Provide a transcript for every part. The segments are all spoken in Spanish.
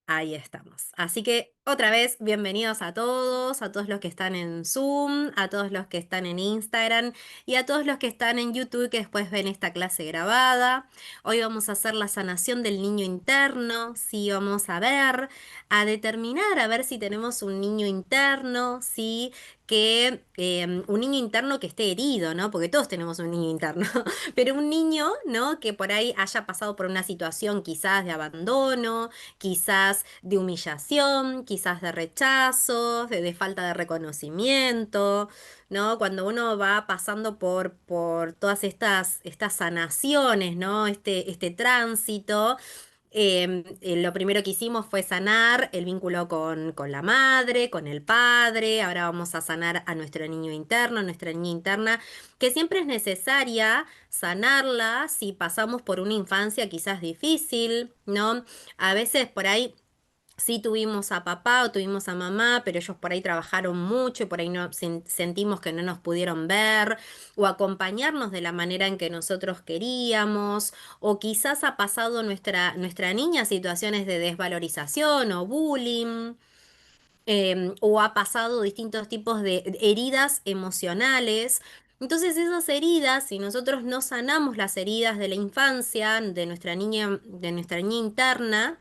Ahí estamos. Así que otra vez, bienvenidos a todos los que están en Zoom, a todos los que están en Instagram y a todos los que están en YouTube que después ven esta clase grabada. Hoy vamos a hacer la sanación del niño interno, sí, vamos a ver, a determinar, a ver si tenemos un niño interno, sí, que un niño interno que esté herido, ¿no? Porque todos tenemos un niño interno, pero un niño, ¿no? Que por ahí haya pasado por una situación quizás de abandono, quizás de humillación, quizás de rechazo, de falta de reconocimiento, ¿no? Cuando uno va pasando por todas estas sanaciones, ¿no? Este tránsito. Lo primero que hicimos fue sanar el vínculo con la madre, con el padre. Ahora vamos a sanar a nuestro niño interno, a nuestra niña interna, que siempre es necesaria sanarla si pasamos por una infancia quizás difícil, ¿no? A veces por ahí sí tuvimos a papá o tuvimos a mamá, pero ellos por ahí trabajaron mucho y por ahí no sentimos que no nos pudieron ver o acompañarnos de la manera en que nosotros queríamos, o quizás ha pasado nuestra niña situaciones de desvalorización o bullying. O ha pasado distintos tipos de heridas emocionales. Entonces esas heridas, si nosotros no sanamos las heridas de la infancia, de nuestra niña interna,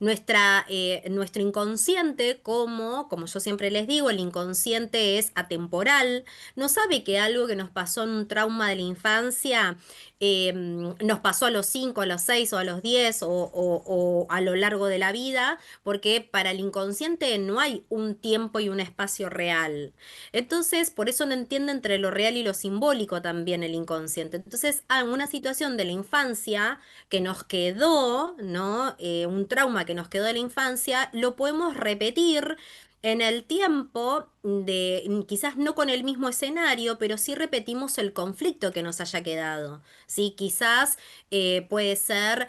nuestro inconsciente, como yo siempre les digo, el inconsciente es atemporal, no sabe que algo que nos pasó en un trauma de la infancia nos pasó a los 5, a los 6 o a los 10 o a lo largo de la vida, porque para el inconsciente no hay un tiempo y un espacio real. Entonces, por eso no entiende entre lo real y lo simbólico también el inconsciente. Entonces, una situación de la infancia que nos quedó, ¿no? Un trauma que nos quedó de la infancia, lo podemos repetir en el tiempo de, quizás no con el mismo escenario, pero sí repetimos el conflicto que nos haya quedado, ¿sí? Quizás puede ser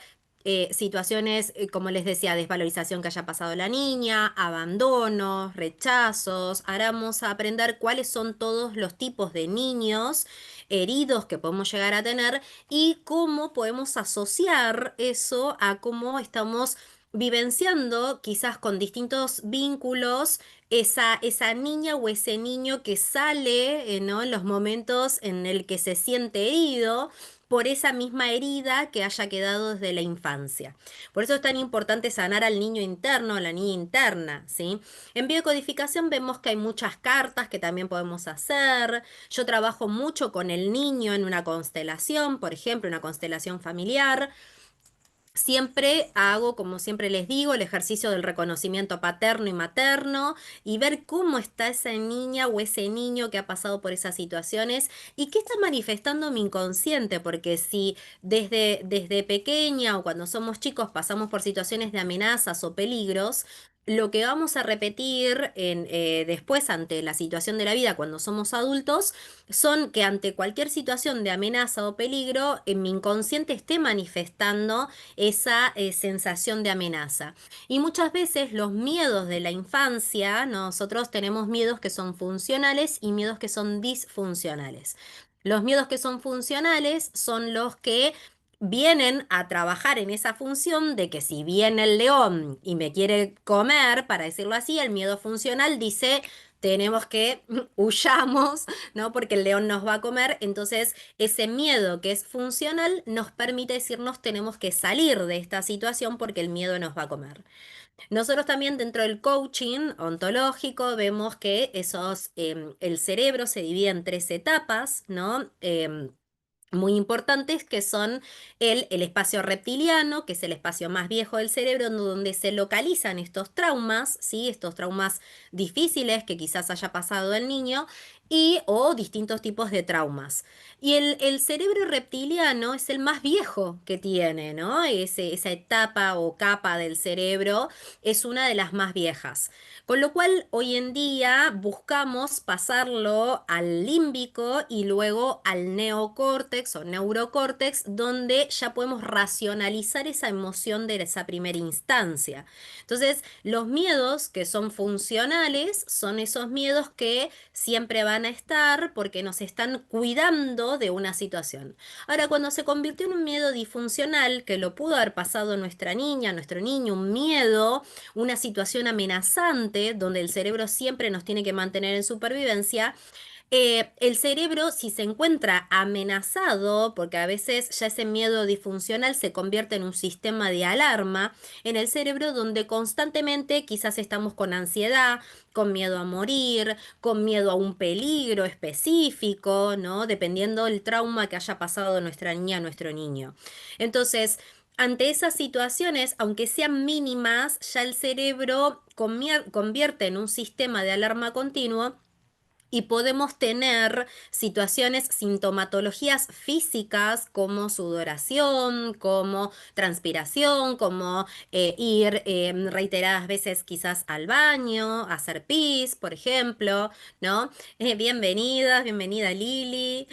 situaciones, como les decía, desvalorización que haya pasado la niña, abandonos, rechazos. Ahora vamos a aprender cuáles son todos los tipos de niños heridos que podemos llegar a tener y cómo podemos asociar eso a cómo estamos vivenciando, quizás con distintos vínculos, esa niña o ese niño que sale, ¿no? En los momentos en el que se siente herido por esa misma herida que haya quedado desde la infancia. Por eso es tan importante sanar al niño interno, a la niña interna, ¿sí? En biocodificación vemos que hay muchas cartas que también podemos hacer. Yo trabajo mucho con el niño en una constelación, por ejemplo, una constelación familiar. Siempre hago, como siempre les digo, el ejercicio del reconocimiento paterno y materno y ver cómo está esa niña o ese niño que ha pasado por esas situaciones y qué está manifestando mi inconsciente, porque si desde pequeña o cuando somos chicos pasamos por situaciones de amenazas o peligros, lo que vamos a repetir después ante la situación de la vida cuando somos adultos son que ante cualquier situación de amenaza o peligro, en mi inconsciente esté manifestando esa sensación de amenaza. Y muchas veces los miedos de la infancia, nosotros tenemos miedos que son funcionales y miedos que son disfuncionales. Los miedos que son funcionales son los que vienen a trabajar en esa función de que si viene el león y me quiere comer, para decirlo así, el miedo funcional dice tenemos que huyamos, ¿no? Porque el león nos va a comer. Entonces, ese miedo que es funcional nos permite decirnos tenemos que salir de esta situación porque el miedo nos va a comer. Nosotros también dentro del coaching ontológico vemos que el cerebro se divide en tres etapas, ¿no? Muy importantes que son el espacio reptiliano, que es el espacio más viejo del cerebro, donde se localizan estos traumas, ¿sí? Estos traumas difíciles que quizás haya pasado el niño y o distintos tipos de traumas. Y el cerebro reptiliano es el más viejo que tiene, ¿no? Esa etapa o capa del cerebro es una de las más viejas. Con lo cual, hoy en día buscamos pasarlo al límbico y luego al neocórtex o neurocórtex, donde ya podemos racionalizar esa emoción de esa primera instancia. Entonces, los miedos que son funcionales son esos miedos que siempre van van a estar porque nos están cuidando de una situación. Ahora, cuando se convirtió en un miedo disfuncional, que lo pudo haber pasado nuestra niña, nuestro niño, un miedo, una situación amenazante, donde el cerebro siempre nos tiene que mantener en supervivencia, el cerebro, si se encuentra amenazado, porque a veces ya ese miedo disfuncional se convierte en un sistema de alarma en el cerebro donde constantemente quizás estamos con ansiedad, con miedo a morir, con miedo a un peligro específico, ¿no? Dependiendo del trauma que haya pasado nuestra niña, nuestro niño. Entonces, ante esas situaciones, aunque sean mínimas, ya el cerebro convierte en un sistema de alarma continuo y podemos tener situaciones, sintomatologías físicas como sudoración, como transpiración, como ir reiteradas veces quizás al baño, hacer pis, por ejemplo, ¿no? Bienvenidas, bienvenida Lili.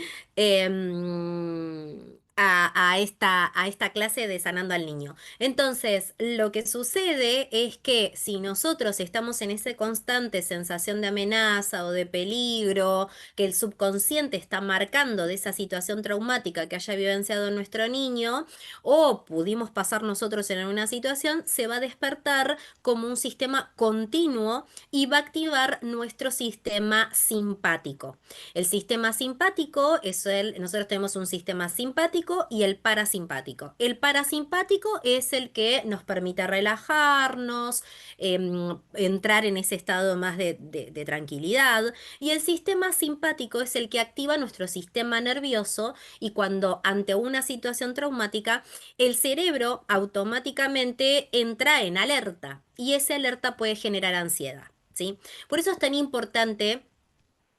A esta clase de Sanando al Niño. Entonces, lo que sucede es que si nosotros estamos en esa constante sensación de amenaza o de peligro, que el subconsciente está marcando de esa situación traumática que haya vivenciado nuestro niño, o pudimos pasar nosotros en alguna situación, se va a despertar como un sistema continuo y va a activar nuestro sistema simpático. El sistema simpático nosotros tenemos un sistema simpático y el parasimpático. El parasimpático es el que nos permite relajarnos, entrar en ese estado más de tranquilidad. Y el sistema simpático es el que activa nuestro sistema nervioso y cuando ante una situación traumática, el cerebro automáticamente entra en alerta y esa alerta puede generar ansiedad. ¿Sí? Por eso es tan importante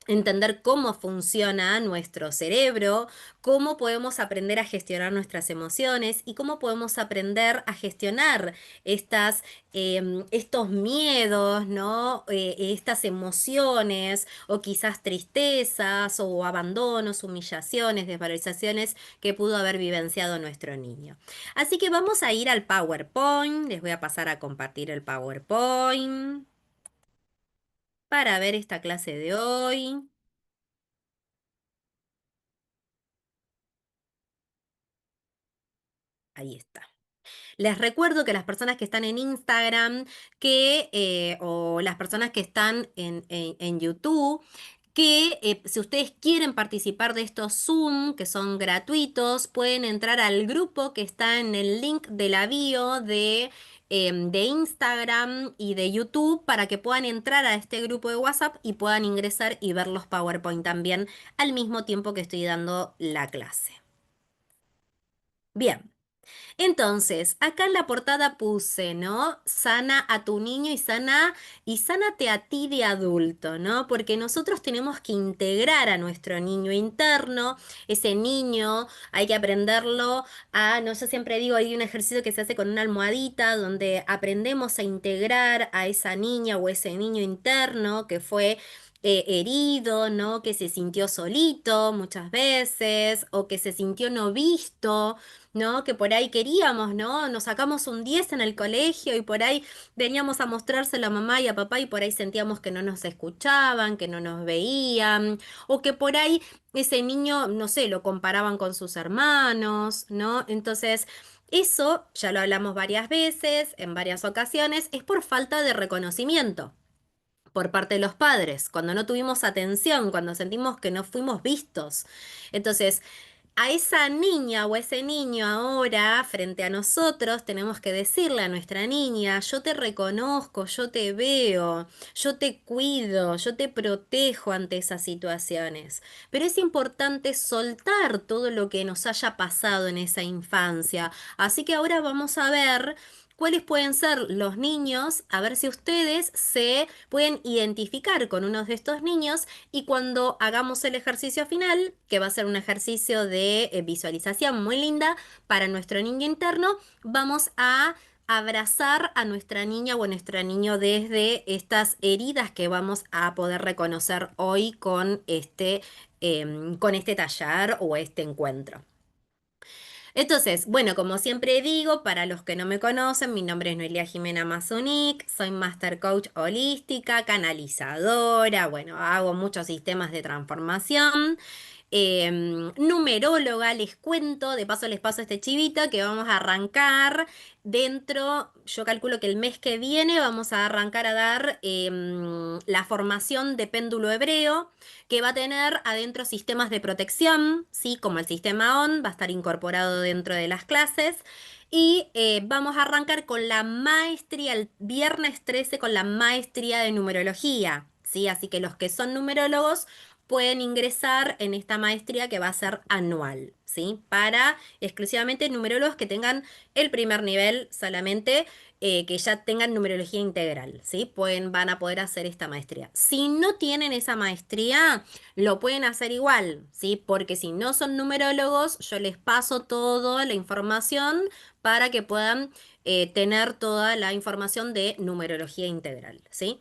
entender cómo funciona nuestro cerebro, cómo podemos aprender a gestionar nuestras emociones y cómo podemos aprender a gestionar estos miedos, ¿no? Estas emociones o quizás tristezas o abandonos, humillaciones, desvalorizaciones que pudo haber vivenciado nuestro niño. Así que vamos a ir al PowerPoint. Les voy a pasar a compartir el PowerPoint para ver esta clase de hoy. Ahí está. Les recuerdo que las personas que están en Instagram, o las personas que están en YouTube, que si ustedes quieren participar de estos Zoom, que son gratuitos, pueden entrar al grupo que está en el link de la bio de Instagram y de YouTube para que puedan entrar a este grupo de WhatsApp y puedan ingresar y ver los PowerPoint también al mismo tiempo que estoy dando la clase. Bien. Entonces, acá en la portada puse, ¿no? Sana a tu niño y sánate a ti de adulto, ¿no? Porque nosotros tenemos que integrar a nuestro niño interno, ese niño, hay que aprenderlo no, yo siempre digo, hay un ejercicio que se hace con una almohadita donde aprendemos a integrar a esa niña o ese niño interno que fue herido, ¿no? Que se sintió solito muchas veces o que se sintió no visto, ¿no? Que por ahí queríamos, ¿no? Nos sacamos un 10 en el colegio y por ahí veníamos a mostrárselo a mamá y a papá y por ahí sentíamos que no nos escuchaban, que no nos veían, o que por ahí ese niño, no sé, lo comparaban con sus hermanos, ¿no? Entonces, eso, ya lo hablamos varias veces, en varias ocasiones, es por falta de reconocimiento por parte de los padres, cuando no tuvimos atención, cuando sentimos que no fuimos vistos. Entonces, a esa niña o a ese niño ahora, frente a nosotros, tenemos que decirle a nuestra niña, yo te reconozco, yo te veo, yo te cuido, yo te protejo ante esas situaciones. Pero es importante soltar todo lo que nos haya pasado en esa infancia. Así que ahora vamos a ver cuáles pueden ser los niños, a ver si ustedes se pueden identificar con uno de estos niños y cuando hagamos el ejercicio final, que va a ser un ejercicio de visualización muy linda para nuestro niño interno, vamos a abrazar a nuestra niña o a nuestro niño desde estas heridas que vamos a poder reconocer hoy con este taller o este encuentro. Entonces, bueno, como siempre digo, para los que no me conocen, mi nombre es Noelia Jimena Mazunik, soy Master Coach holística, canalizadora, bueno, hago muchos sistemas de transformación. Numeróloga, les cuento, de paso les paso este chivito que vamos a arrancar dentro, yo calculo que el mes que viene vamos a arrancar a dar la formación de péndulo hebreo, que va a tener adentro sistemas de protección, ¿sí? Como el sistema ON, va a estar incorporado dentro de las clases. Y vamos a arrancar con la maestría, el viernes 13 con la maestría de numerología, ¿sí? Así que los que son numerólogos pueden ingresar en esta maestría que va a ser anual, ¿sí? Para exclusivamente numerólogos que tengan el primer nivel solamente, que ya tengan numerología integral, ¿sí? Van a poder hacer esta maestría. Si no tienen esa maestría, lo pueden hacer igual, ¿sí? Porque si no son numerólogos, yo les paso toda la información para que puedan tener toda la información de numerología integral, ¿sí?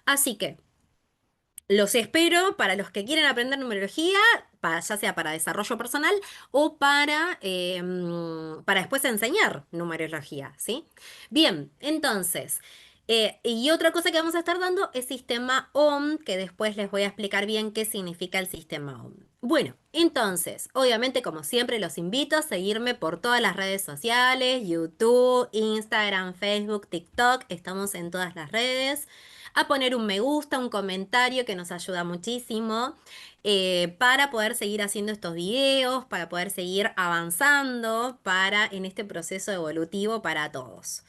Así que... Los espero para los que quieren aprender numerología, ya sea para desarrollo personal o para después enseñar numerología, ¿sí? Bien, entonces, y otra cosa que vamos a estar dando es sistema OM, que después les voy a explicar bien qué significa el sistema OM. Bueno, entonces, obviamente, como siempre, los invito a seguirme por todas las redes sociales, YouTube, Instagram, Facebook, TikTok, estamos en todas las redes a poner un me gusta, un comentario que nos ayuda muchísimo para poder seguir haciendo estos videos, para poder seguir avanzando en este proceso evolutivo para todos.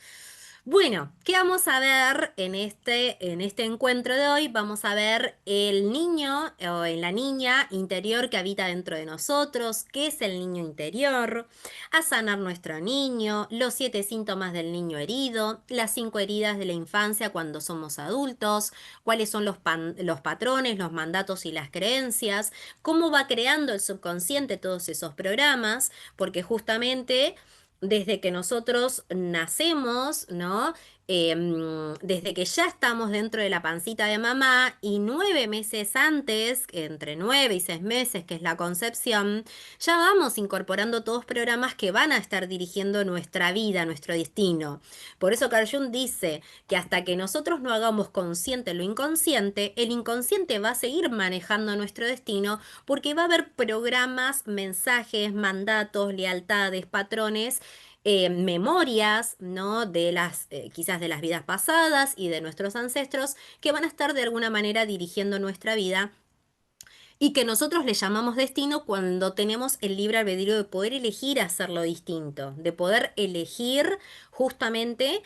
Bueno, ¿qué vamos a ver en este encuentro de hoy? Vamos a ver el niño o la niña interior que habita dentro de nosotros, qué es el niño interior, a sanar nuestro niño, los 7 síntomas del niño herido, las 5 heridas de la infancia cuando somos adultos, cuáles son los patrones, los mandatos y las creencias, cómo va creando el subconsciente todos esos programas, porque justamente desde que nosotros nacemos, ¿no? Desde que ya estamos dentro de la pancita de mamá y 9 meses antes, entre 9 y 6 meses, que es la concepción, ya vamos incorporando todos programas que van a estar dirigiendo nuestra vida, nuestro destino. Por eso Carl Jung dice que hasta que nosotros no hagamos consciente lo inconsciente, el inconsciente va a seguir manejando nuestro destino porque va a haber programas, mensajes, mandatos, lealtades, patrones, memorias, ¿no? De quizás de las vidas pasadas y de nuestros ancestros que van a estar de alguna manera dirigiendo nuestra vida y que nosotros le llamamos destino cuando tenemos el libre albedrío de poder elegir hacerlo distinto, de poder elegir justamente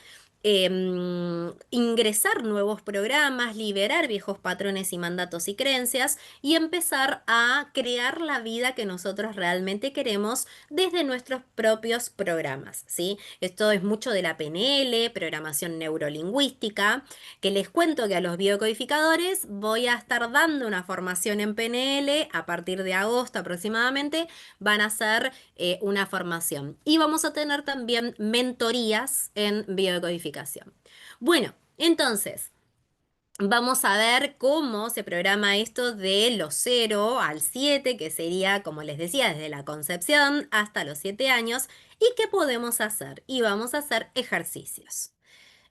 ingresar nuevos programas, liberar viejos patrones y mandatos y creencias y empezar a crear la vida que nosotros realmente queremos desde nuestros propios programas, ¿sí? Esto es mucho de la PNL, programación neurolingüística, que les cuento que a los biocodificadores voy a estar dando una formación en PNL a partir de agosto aproximadamente, van a hacer una formación. Y vamos a tener también mentorías en biocodificación. Bueno, entonces... Vamos a ver cómo se programa esto de los 0 al 7, que sería, como les decía, desde la concepción hasta los 7 años, y qué podemos hacer. Y vamos a hacer ejercicios.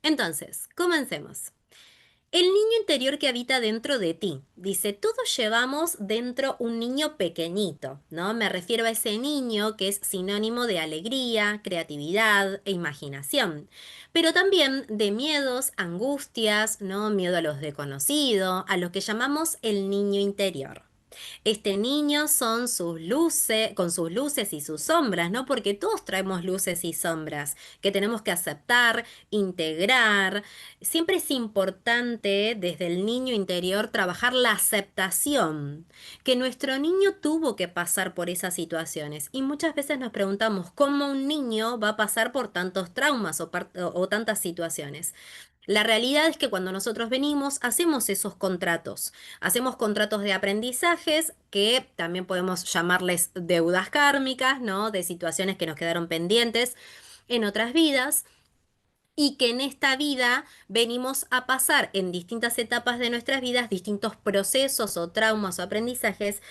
Entonces, comencemos. El niño interior que habita dentro de ti. Dice, todos llevamos dentro un niño pequeñito, ¿no? Me refiero a ese niño que es sinónimo de alegría, creatividad e imaginación, pero también de miedos, angustias, ¿no? Miedo a los desconocidos, a lo que llamamos el niño interior. Este niño son sus luces, con sus luces y sus sombras, ¿no? Porque todos traemos luces y sombras que tenemos que aceptar, integrar. Siempre es importante desde el niño interior trabajar la aceptación, que nuestro niño tuvo que pasar por esas situaciones. Y muchas veces nos preguntamos cómo un niño va a pasar por tantos traumas o tantas situaciones. La realidad es que cuando nosotros venimos, hacemos contratos de aprendizajes que también podemos llamarles deudas kármicas, ¿no? De situaciones que nos quedaron pendientes en otras vidas y que en esta vida venimos a pasar en distintas etapas de nuestras vidas distintos procesos o traumas o aprendizajes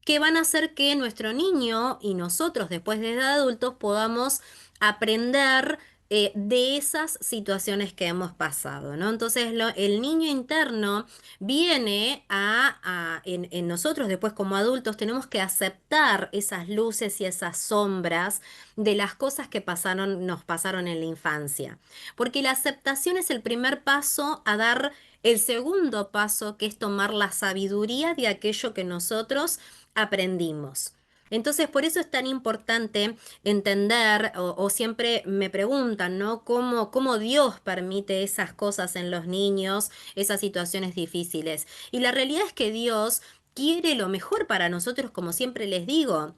que van a hacer que nuestro niño y nosotros después de adultos podamos aprender de esas situaciones que hemos pasado, ¿no? Entonces, el niño interno viene en nosotros después como adultos tenemos que aceptar esas luces y esas sombras de las cosas que pasaron, nos pasaron en la infancia. Porque la aceptación es el primer paso a dar el segundo paso, que es tomar la sabiduría de aquello que nosotros aprendimos. Entonces, por eso es tan importante entender, o siempre me preguntan, ¿no? ¿Cómo Dios permite esas cosas en los niños, esas situaciones difíciles? Y la realidad es que Dios quiere lo mejor para nosotros, como siempre les digo.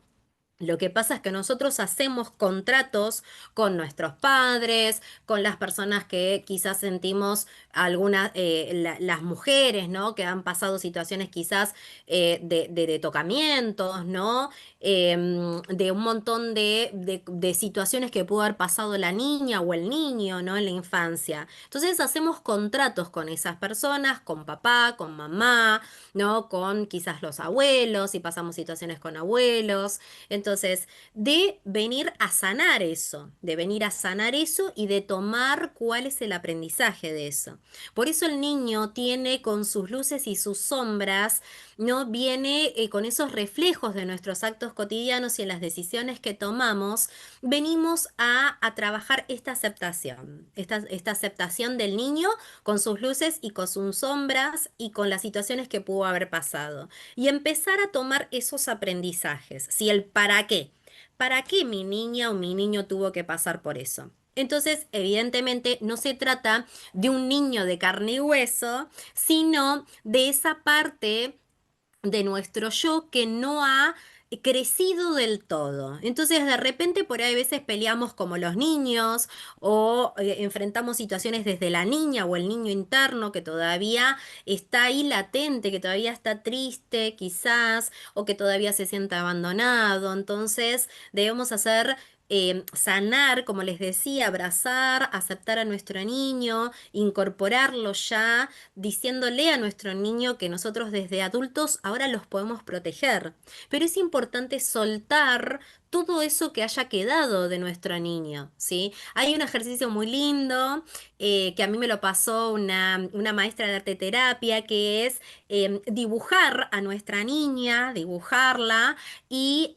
Lo que pasa es que nosotros hacemos contratos con nuestros padres, con las personas que quizás sentimos algunas, las mujeres, ¿no? Que han pasado situaciones quizás de tocamientos, ¿no? De un montón de situaciones que pudo haber pasado la niña o el niño, ¿no? En la infancia. Entonces hacemos contratos con esas personas, con papá, con mamá, ¿no? Con quizás los abuelos, si pasamos situaciones con abuelos. Entonces, de venir a sanar eso, de venir a sanar eso y de tomar cuál es el aprendizaje de eso. Por eso el niño tiene con sus luces y sus sombras, ¿no? Viene con esos reflejos de nuestros actos cotidianos y en las decisiones que tomamos, venimos a trabajar esta aceptación, esta aceptación del niño con sus luces y con sus sombras y con las situaciones que pudo haber pasado y empezar a tomar esos aprendizajes. Si el para qué. ¿Para qué mi niña o mi niño tuvo que pasar por eso? Entonces, evidentemente, no se trata de un niño de carne y hueso, sino de esa parte de nuestro yo que no ha crecido del todo. Entonces, de repente, por ahí a veces peleamos como los niños o enfrentamos situaciones desde la niña o el niño interno que todavía está ahí latente, que todavía está triste, quizás, o que todavía se siente abandonado. Entonces, debemos hacer sanar, como les decía, abrazar, aceptar a nuestro niño, incorporarlo ya diciéndole a nuestro niño que nosotros desde adultos ahora los podemos proteger. Pero es importante soltar todo eso que haya quedado de nuestro niño, ¿sí? Hay un ejercicio muy lindo que a mí me lo pasó una maestra de arte terapia, que es dibujar a nuestra niña, dibujarla y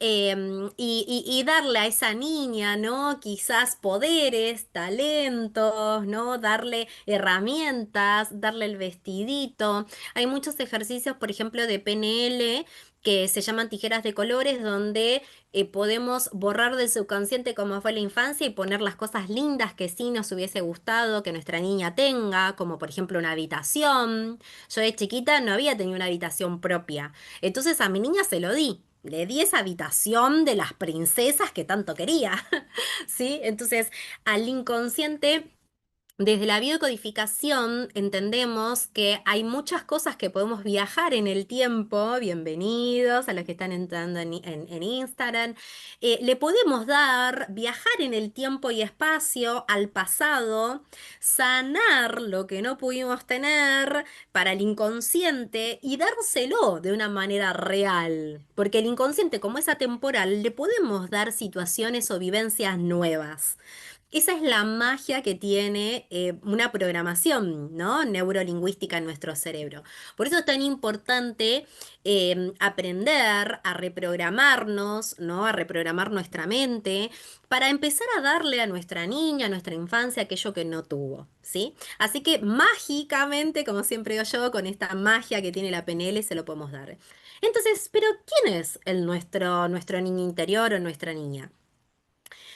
darle a esa niña, ¿no? Quizás poderes, talentos, ¿no? Darle herramientas, darle el vestidito. Hay muchos ejercicios, por ejemplo, de PNL que se llaman tijeras de colores, donde podemos borrar del subconsciente cómo fue la infancia y poner las cosas lindas que sí nos hubiese gustado que nuestra niña tenga, como por ejemplo una habitación. Yo de chiquita no había tenido una habitación propia, entonces a mi niña se lo di. Le di esa habitación de las princesas que tanto quería, ¿sí? Entonces, al inconsciente desde la biodecodificación entendemos que hay muchas cosas que podemos viajar en el tiempo. Bienvenidos a los que están entrando en Instagram. Le podemos dar, viajar en el tiempo y espacio al pasado, sanar lo que no pudimos tener para el inconsciente y dárselo de una manera real. Porque el inconsciente, como es atemporal, le podemos dar situaciones o vivencias nuevas. Esa es la magia que tiene una programación, ¿no? Neurolingüística en nuestro cerebro. Por eso es tan importante aprender a reprogramarnos, ¿no? A reprogramar nuestra mente para empezar a darle a nuestra niña, a nuestra infancia, aquello que no tuvo, ¿sí? Así que mágicamente, como siempre digo yo, con esta magia que tiene la PNL, se lo podemos dar. Entonces, ¿pero quién es nuestro niño interior o nuestra niña?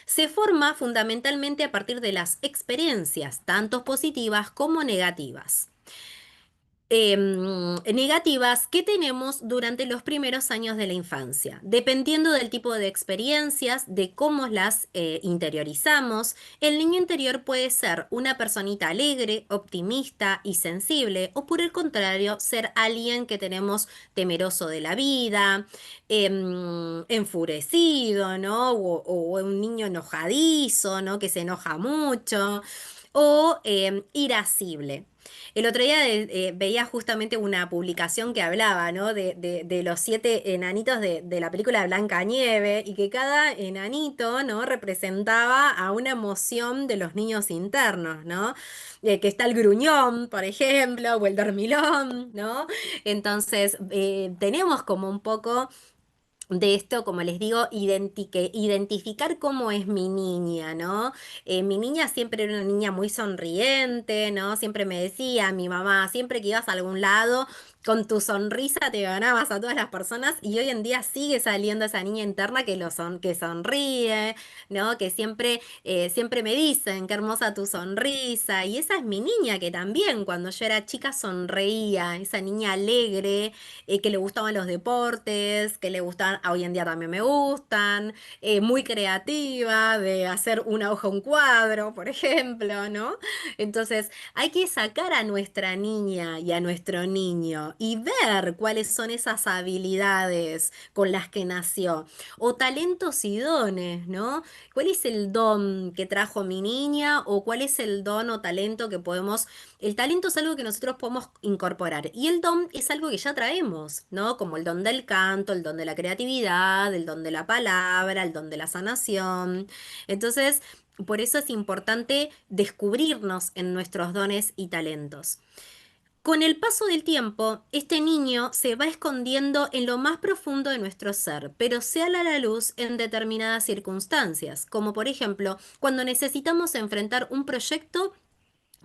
Se forma fundamentalmente a partir de las experiencias, tanto positivas como negativas. Negativas que tenemos durante los primeros años de la infancia. Dependiendo del tipo de experiencias, de cómo las interiorizamos, el niño interior puede ser una personita alegre, optimista y sensible, o por el contrario, ser alguien que tenemos temeroso de la vida, enfurecido, ¿no? O un niño enojadizo, ¿no? Que se enoja mucho. o irascible. El otro día veía justamente una publicación que hablaba, ¿no? De los 7 enanitos de la película de Blancanieves y que cada enanito, ¿no? representaba a una emoción de los niños internos, ¿no? Que está el gruñón, por ejemplo, o el dormilón, ¿no? Entonces, tenemos como un poco de esto, como les digo, identificar cómo es mi niña, ¿no? Mi niña siempre era una niña muy sonriente, ¿no? Siempre me decía mi mamá, siempre que ibas a algún lado, con tu sonrisa te ganabas a todas las personas y hoy en día sigue saliendo esa niña interna que sonríe, ¿no? Que siempre me dicen, qué hermosa tu sonrisa. Y esa es mi niña que también cuando yo era chica sonreía, esa niña alegre que le gustaban los deportes, que le gustan, hoy en día también me gustan, muy creativa, de hacer una hoja un cuadro, por ejemplo, ¿no? Entonces, hay que sacar a nuestra niña y a nuestro niño y ver cuáles son esas habilidades con las que nació, o talentos y dones, ¿no? ¿Cuál es el don que trajo mi niña o cuál es el don o talento que podemos el talento es algo que nosotros podemos incorporar y el don es algo que ya traemos, ¿no? Como el don del canto, el don de la creatividad, el don de la palabra, el don de la sanación. Entonces, por eso es importante descubrirnos en nuestros dones y talentos. Con el paso del tiempo, este niño se va escondiendo en lo más profundo de nuestro ser, pero sale a la luz en determinadas circunstancias, como por ejemplo cuando necesitamos enfrentar un proyecto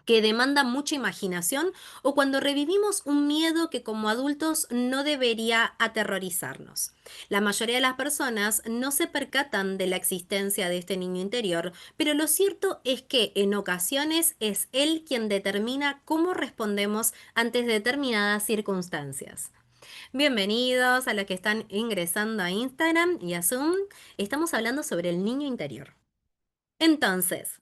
que demanda mucha imaginación o cuando revivimos un miedo que como adultos no debería aterrorizarnos. La mayoría de las personas no se percatan de la existencia de este niño interior, pero lo cierto es que en ocasiones es él quien determina cómo respondemos ante determinadas circunstancias. Bienvenidos a los que están ingresando a Instagram y a Zoom. Estamos hablando sobre el niño interior. Entonces,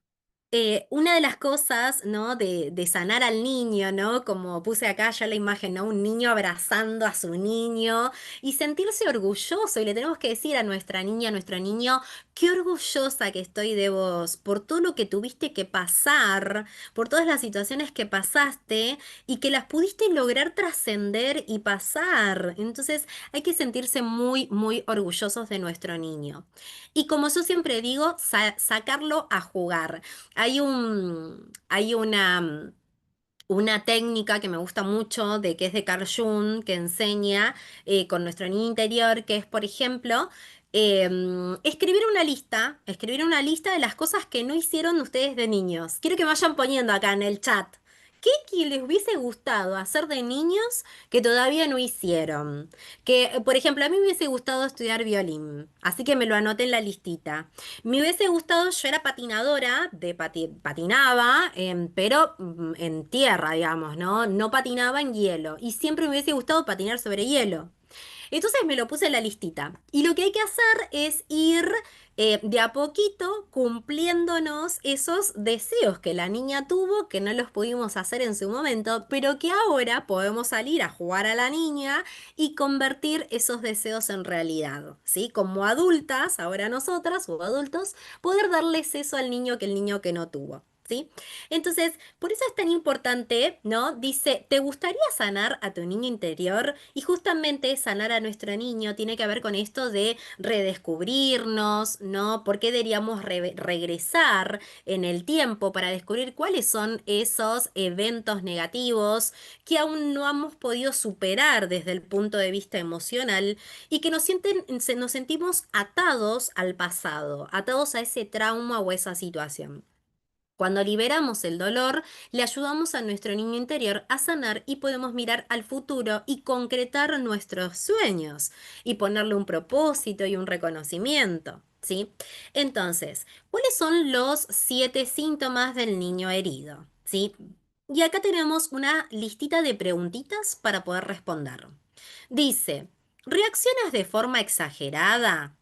una de las cosas, ¿no? De sanar al niño, ¿no? Como puse acá ya la imagen, ¿no? Un niño abrazando a su niño y sentirse orgulloso. Y le tenemos que decir a nuestra niña, a nuestro niño, qué orgullosa que estoy de vos, por todo lo que tuviste que pasar, por todas las situaciones que pasaste y que las pudiste lograr trascender y pasar. Entonces, hay que sentirse muy, muy orgullosos de nuestro niño. Y como yo siempre digo, sacarlo a jugar. Hay una técnica que me gusta mucho, de que es de Carl Jung, que enseña con nuestro niño interior, que es, por ejemplo, escribir una lista de las cosas que no hicieron ustedes de niños. Quiero que me vayan poniendo acá en el chat. ¿Qué les hubiese gustado hacer de niños que todavía no hicieron? Que, por ejemplo, a mí me hubiese gustado estudiar violín, así que me lo anoté en la listita. Me hubiese gustado, yo era patinadora, patinaba, pero en tierra, digamos, ¿no? No patinaba en hielo. Y siempre me hubiese gustado patinar sobre hielo. Entonces me lo puse en la listita. Y lo que hay que hacer es ir de a poquito cumpliéndonos esos deseos que la niña tuvo, que no los pudimos hacer en su momento, pero que ahora podemos salir a jugar a la niña y convertir esos deseos en realidad, ¿sí? Como adultas, ahora nosotras o adultos, poder darles eso al niño que el niño que no tuvo. ¿Sí? Entonces, por eso es tan importante, ¿no? Dice, ¿te gustaría sanar a tu niño interior? Y justamente sanar a nuestro niño tiene que ver con esto de redescubrirnos, ¿no? ¿Por qué deberíamos regresar en el tiempo para descubrir cuáles son esos eventos negativos que aún no hemos podido superar desde el punto de vista emocional y que nos sentimos atados al pasado, atados a ese trauma o esa situación? Cuando liberamos el dolor, le ayudamos a nuestro niño interior a sanar y podemos mirar al futuro y concretar nuestros sueños y ponerle un propósito y un reconocimiento, ¿sí? Entonces, ¿cuáles son los 7 síntomas del niño herido? ¿Sí? Y acá tenemos una listita de preguntitas para poder responder. Dice, ¿reaccionas de forma exagerada?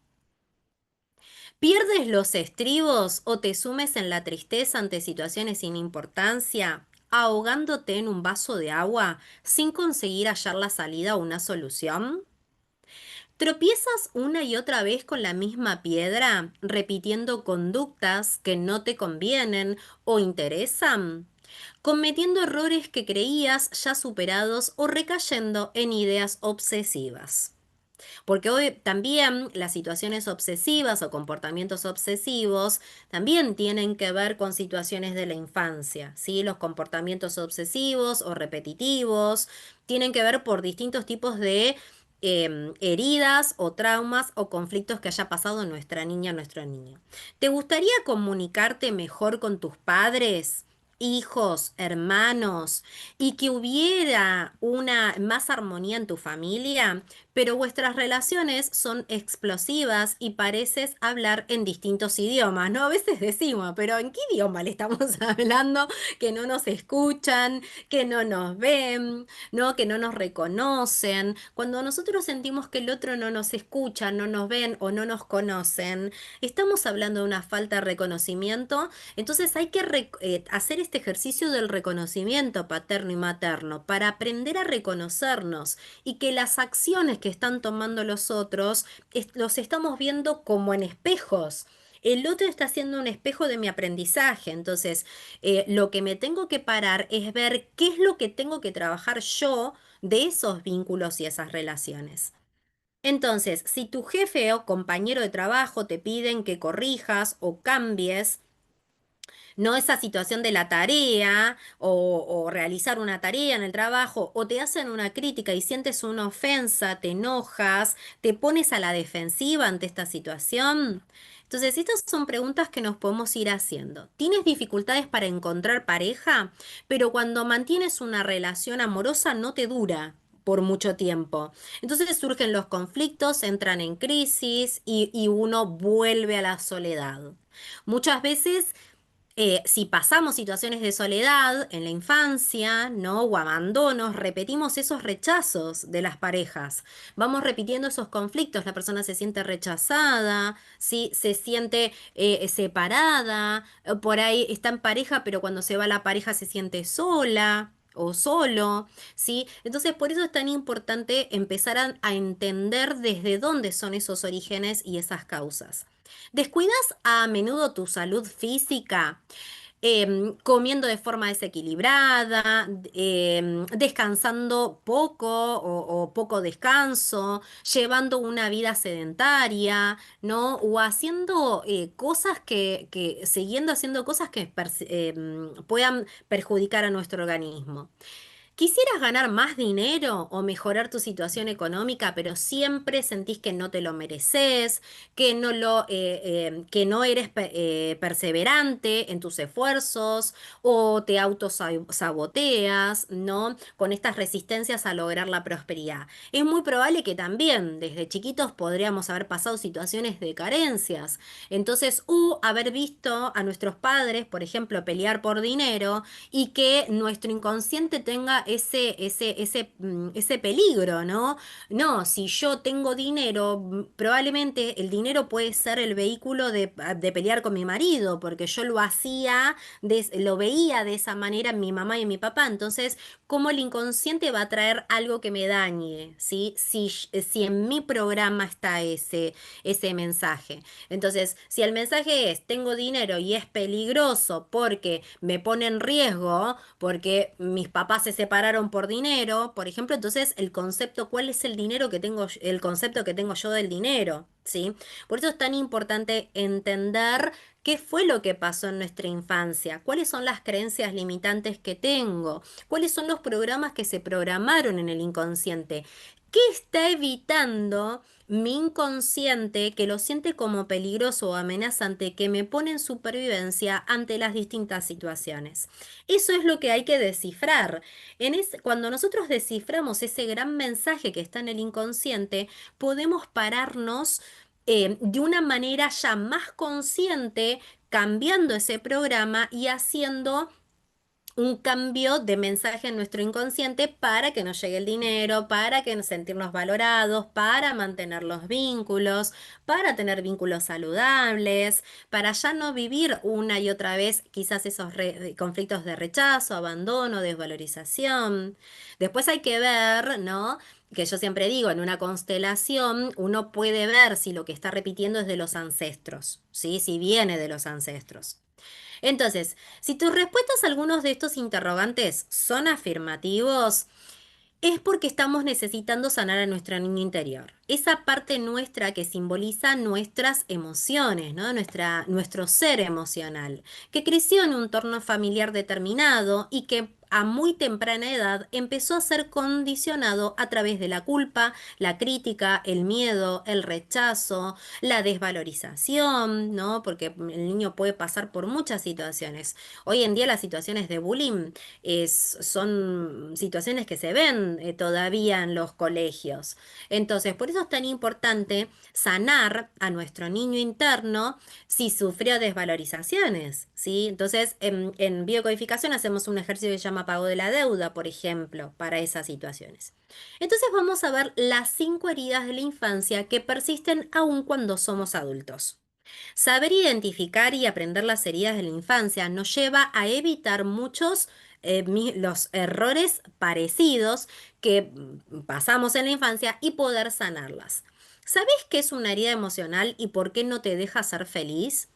¿Pierdes los estribos o te sumes en la tristeza ante situaciones sin importancia, ahogándote en un vaso de agua sin conseguir hallar la salida o una solución? ¿Tropiezas una y otra vez con la misma piedra, repitiendo conductas que no te convienen o interesan? ¿Cometiendo errores que creías ya superados o recayendo en ideas obsesivas? Porque hoy también las situaciones obsesivas o comportamientos obsesivos también tienen que ver con situaciones de la infancia, ¿sí? Los comportamientos obsesivos o repetitivos tienen que ver por distintos tipos de heridas o traumas o conflictos que haya pasado nuestra niña o nuestro niño. ¿Te gustaría comunicarte mejor con tus padres, hijos, hermanos y que hubiera una más armonía en tu familia? Pero vuestras relaciones son explosivas y pareces hablar en distintos idiomas, ¿no? A veces decimos, pero ¿en qué idioma le estamos hablando? Que no nos escuchan, que no nos ven, ¿no? Que no nos reconocen. Cuando nosotros sentimos que el otro no nos escucha, no nos ven o no nos conocen, estamos hablando de una falta de reconocimiento. Entonces hay que hacer este ejercicio del reconocimiento paterno y materno para aprender a reconocernos y que las acciones que están tomando los otros los estamos viendo como en espejos. El otro está haciendo un espejo de mi aprendizaje, entonces lo que me tengo que parar es ver qué es lo que tengo que trabajar yo de esos vínculos y esas relaciones. Entonces, si tu jefe o compañero de trabajo te piden que corrijas o cambies, no esa situación de la tarea o realizar una tarea en el trabajo o te hacen una crítica y sientes una ofensa, te enojas, te pones a la defensiva ante esta situación. Entonces, estas son preguntas que nos podemos ir haciendo. ¿Tienes dificultades para encontrar pareja? Pero cuando mantienes una relación amorosa no te dura por mucho tiempo. Entonces surgen los conflictos, entran en crisis y uno vuelve a la soledad. Muchas veces si pasamos situaciones de soledad en la infancia, ¿no? O abandonos, repetimos esos rechazos de las parejas. Vamos repitiendo esos conflictos. La persona se siente rechazada, ¿sí? Se siente separada, por ahí está en pareja, pero cuando se va la pareja se siente sola o solo, ¿sí? Entonces, por eso es tan importante empezar a entender desde dónde son esos orígenes y esas causas. ¿Descuidas a menudo tu salud física? Comiendo de forma desequilibrada, descansando poco o poco descanso, llevando una vida sedentaria, ¿no? O haciendo cosas siguiendo haciendo cosas que puedan perjudicar a nuestro organismo. ¿Quisieras ganar más dinero o mejorar tu situación económica, pero siempre sentís que no te lo mereces, que no eres perseverante en tus esfuerzos o te autosaboteas, ¿no? Con estas resistencias a lograr la prosperidad? Es muy probable que también desde chiquitos podríamos haber pasado situaciones de carencias. Entonces, haber visto a nuestros padres, por ejemplo, pelear por dinero y que nuestro inconsciente tenga ese peligro, ¿no? No, si yo tengo dinero, probablemente el dinero puede ser el vehículo de pelear con mi marido, porque yo lo hacía, lo veía de esa manera en mi mamá y en mi papá. Entonces, ¿cómo el inconsciente va a traer algo que me dañe? ¿Sí? Si en mi programa está ese mensaje. Entonces, si el mensaje es, tengo dinero y es peligroso porque me pone en riesgo, porque mis papás se separaron por dinero, por ejemplo, entonces el concepto, ¿cuál es el dinero que tengo, el concepto que tengo yo del dinero? ¿Sí? Por eso es tan importante entender qué fue lo que pasó en nuestra infancia, cuáles son las creencias limitantes que tengo, cuáles son los programas que se programaron en el inconsciente. ¿Qué está evitando mi inconsciente que lo siente como peligroso o amenazante, que me pone en supervivencia ante las distintas situaciones? Eso es lo que hay que descifrar. Cuando nosotros desciframos ese gran mensaje que está en el inconsciente, podemos pararnos de una manera ya más consciente, cambiando ese programa y haciendo un cambio de mensaje en nuestro inconsciente para que nos llegue el dinero, para que nos sentirnos valorados, para mantener los vínculos, para tener vínculos saludables, para ya no vivir una y otra vez quizás esos conflictos de rechazo, abandono, desvalorización. Después hay que ver, ¿no? Que yo siempre digo, en una constelación uno puede ver si lo que está repitiendo es de los ancestros, ¿sí? Si viene de los ancestros. Entonces, si tus respuestas a algunos de estos interrogantes son afirmativos, es porque estamos necesitando sanar a nuestro niño interior. Esa parte nuestra que simboliza nuestras emociones, ¿no? Nuestro ser emocional, que creció en un entorno familiar determinado y que a muy temprana edad empezó a ser condicionado a través de la culpa, la crítica, el miedo, el rechazo, la desvalorización, ¿no? Porque el niño puede pasar por muchas situaciones. Hoy en día las situaciones de bullying son situaciones que se ven todavía en los colegios. Entonces, por eso es tan importante sanar a nuestro niño interno si sufrió desvalorizaciones, ¿sí? Entonces, en biocodificación hacemos un ejercicio que se llama pago de la deuda, por ejemplo, para esas situaciones. Entonces, vamos a ver las 5 heridas de la infancia que persisten aún cuando somos adultos. Saber identificar y aprender las heridas de la infancia nos lleva a evitar muchos los errores parecidos que pasamos en la infancia y poder sanarlas. ¿Sabes qué es una herida emocional y por qué no te deja ser feliz?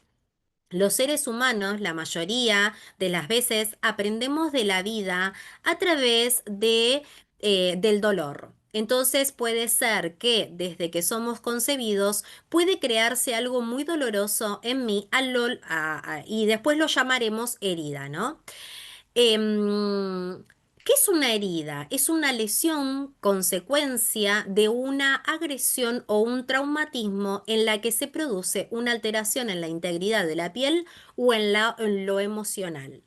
Los seres humanos, la mayoría de las veces, aprendemos de la vida a través del dolor. Entonces puede ser que desde que somos concebidos puede crearse algo muy doloroso en mí y después lo llamaremos herida, ¿no? Em, ¿Qué es una herida? Es una lesión consecuencia de una agresión o un traumatismo en la que se produce una alteración en la integridad de la piel o en lo emocional.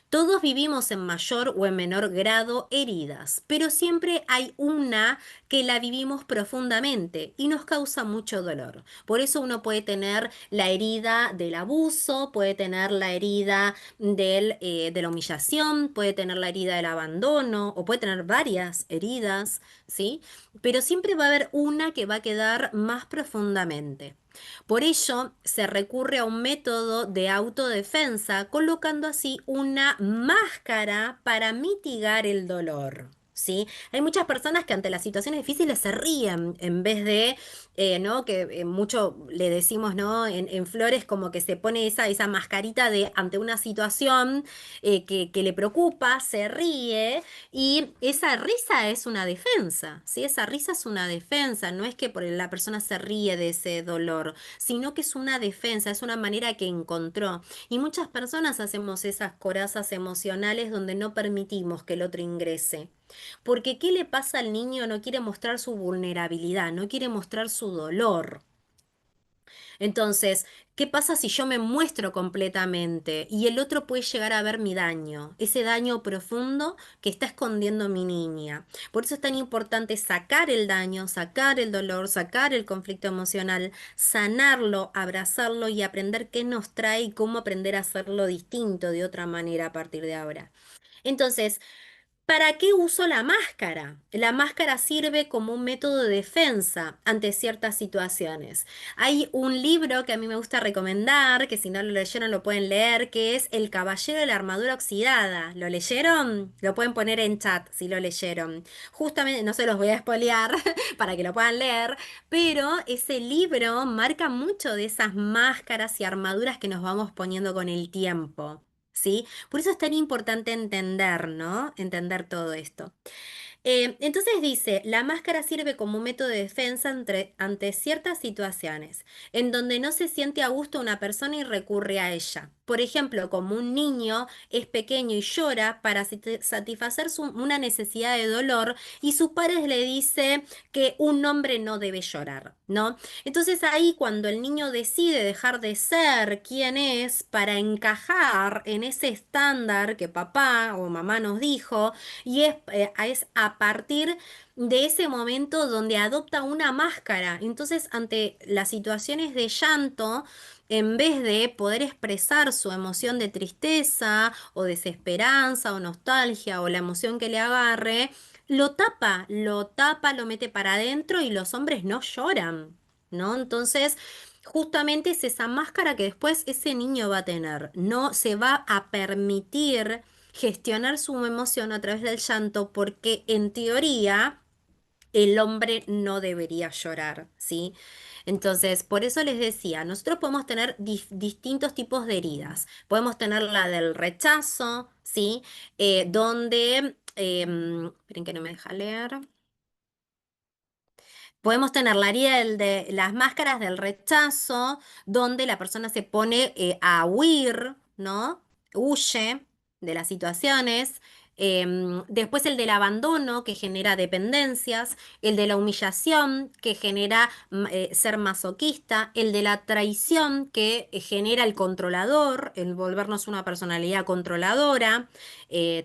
Todos vivimos en mayor o en menor grado heridas, pero siempre hay una que la vivimos profundamente y nos causa mucho dolor. Por eso uno puede tener la herida del abuso, puede tener la herida de la humillación, puede tener la herida del abandono o puede tener varias heridas, ¿sí? Pero siempre va a haber una que va a quedar más profundamente. Por ello, se recurre a un método de autodefensa, colocando así una máscara para mitigar el dolor. ¿Sí? Hay muchas personas que ante las situaciones difíciles se ríen en vez de, ¿no? Que mucho le decimos, ¿no? En Flores como que se pone esa mascarita de ante una situación que le preocupa, se ríe y esa risa es una defensa, ¿sí? Esa risa es una defensa, no es que la persona se ríe de ese dolor, sino que es una defensa, es una manera que encontró. Y muchas personas hacemos esas corazas emocionales donde no permitimos que el otro ingrese. Porque ¿qué le pasa al niño? No quiere mostrar su vulnerabilidad, no quiere mostrar su dolor. Entonces, ¿qué pasa si yo me muestro completamente y el otro puede llegar a ver mi daño, ese daño profundo que está escondiendo mi niña? Por eso es tan importante sacar el daño, sacar el dolor, sacar el conflicto emocional, sanarlo, abrazarlo y aprender qué nos trae y cómo aprender a hacerlo distinto de otra manera a partir de ahora. Entonces, ¿para qué uso la máscara? La máscara sirve como un método de defensa ante ciertas situaciones. Hay un libro que a mí me gusta recomendar, que si no lo leyeron lo pueden leer, que es El Caballero de la Armadura Oxidada. ¿Lo leyeron? Lo pueden poner en chat si lo leyeron. Justamente, no se los voy a espolear para que lo puedan leer, pero ese libro marca mucho de esas máscaras y armaduras que nos vamos poniendo con el tiempo. ¿Sí? Por eso es tan importante entender, ¿no? Entender todo esto. Entonces dice, la máscara sirve como un método de defensa ante ciertas situaciones en donde no se siente a gusto una persona y recurre a ella. Por ejemplo, como un niño es pequeño y llora para satisfacer una necesidad de dolor y sus padres le dice que un hombre no debe llorar, ¿no? Entonces ahí cuando el niño decide dejar de ser quien es para encajar en ese estándar que papá o mamá nos dijo, y es a partir de ese momento donde adopta una máscara. Entonces, ante las situaciones de llanto, en vez de poder expresar su emoción de tristeza o desesperanza o nostalgia o la emoción que le agarre, lo tapa, lo mete para adentro y los hombres no lloran, ¿no? Entonces, justamente es esa máscara que después ese niño va a tener. No se va a permitir gestionar su emoción a través del llanto porque en teoría el hombre no debería llorar, ¿sí? Entonces, por eso les decía, nosotros podemos tener distintos tipos de heridas. Podemos tener la del rechazo, ¿sí? Donde, esperen que no me deja leer. Podemos tener la herida de las máscaras del rechazo, donde la persona se pone a huir, ¿no? Huye de las situaciones. Después el del abandono, que genera dependencias. El de la humillación, que genera ser masoquista. El de la traición, que genera el controlador, el volvernos una personalidad controladora.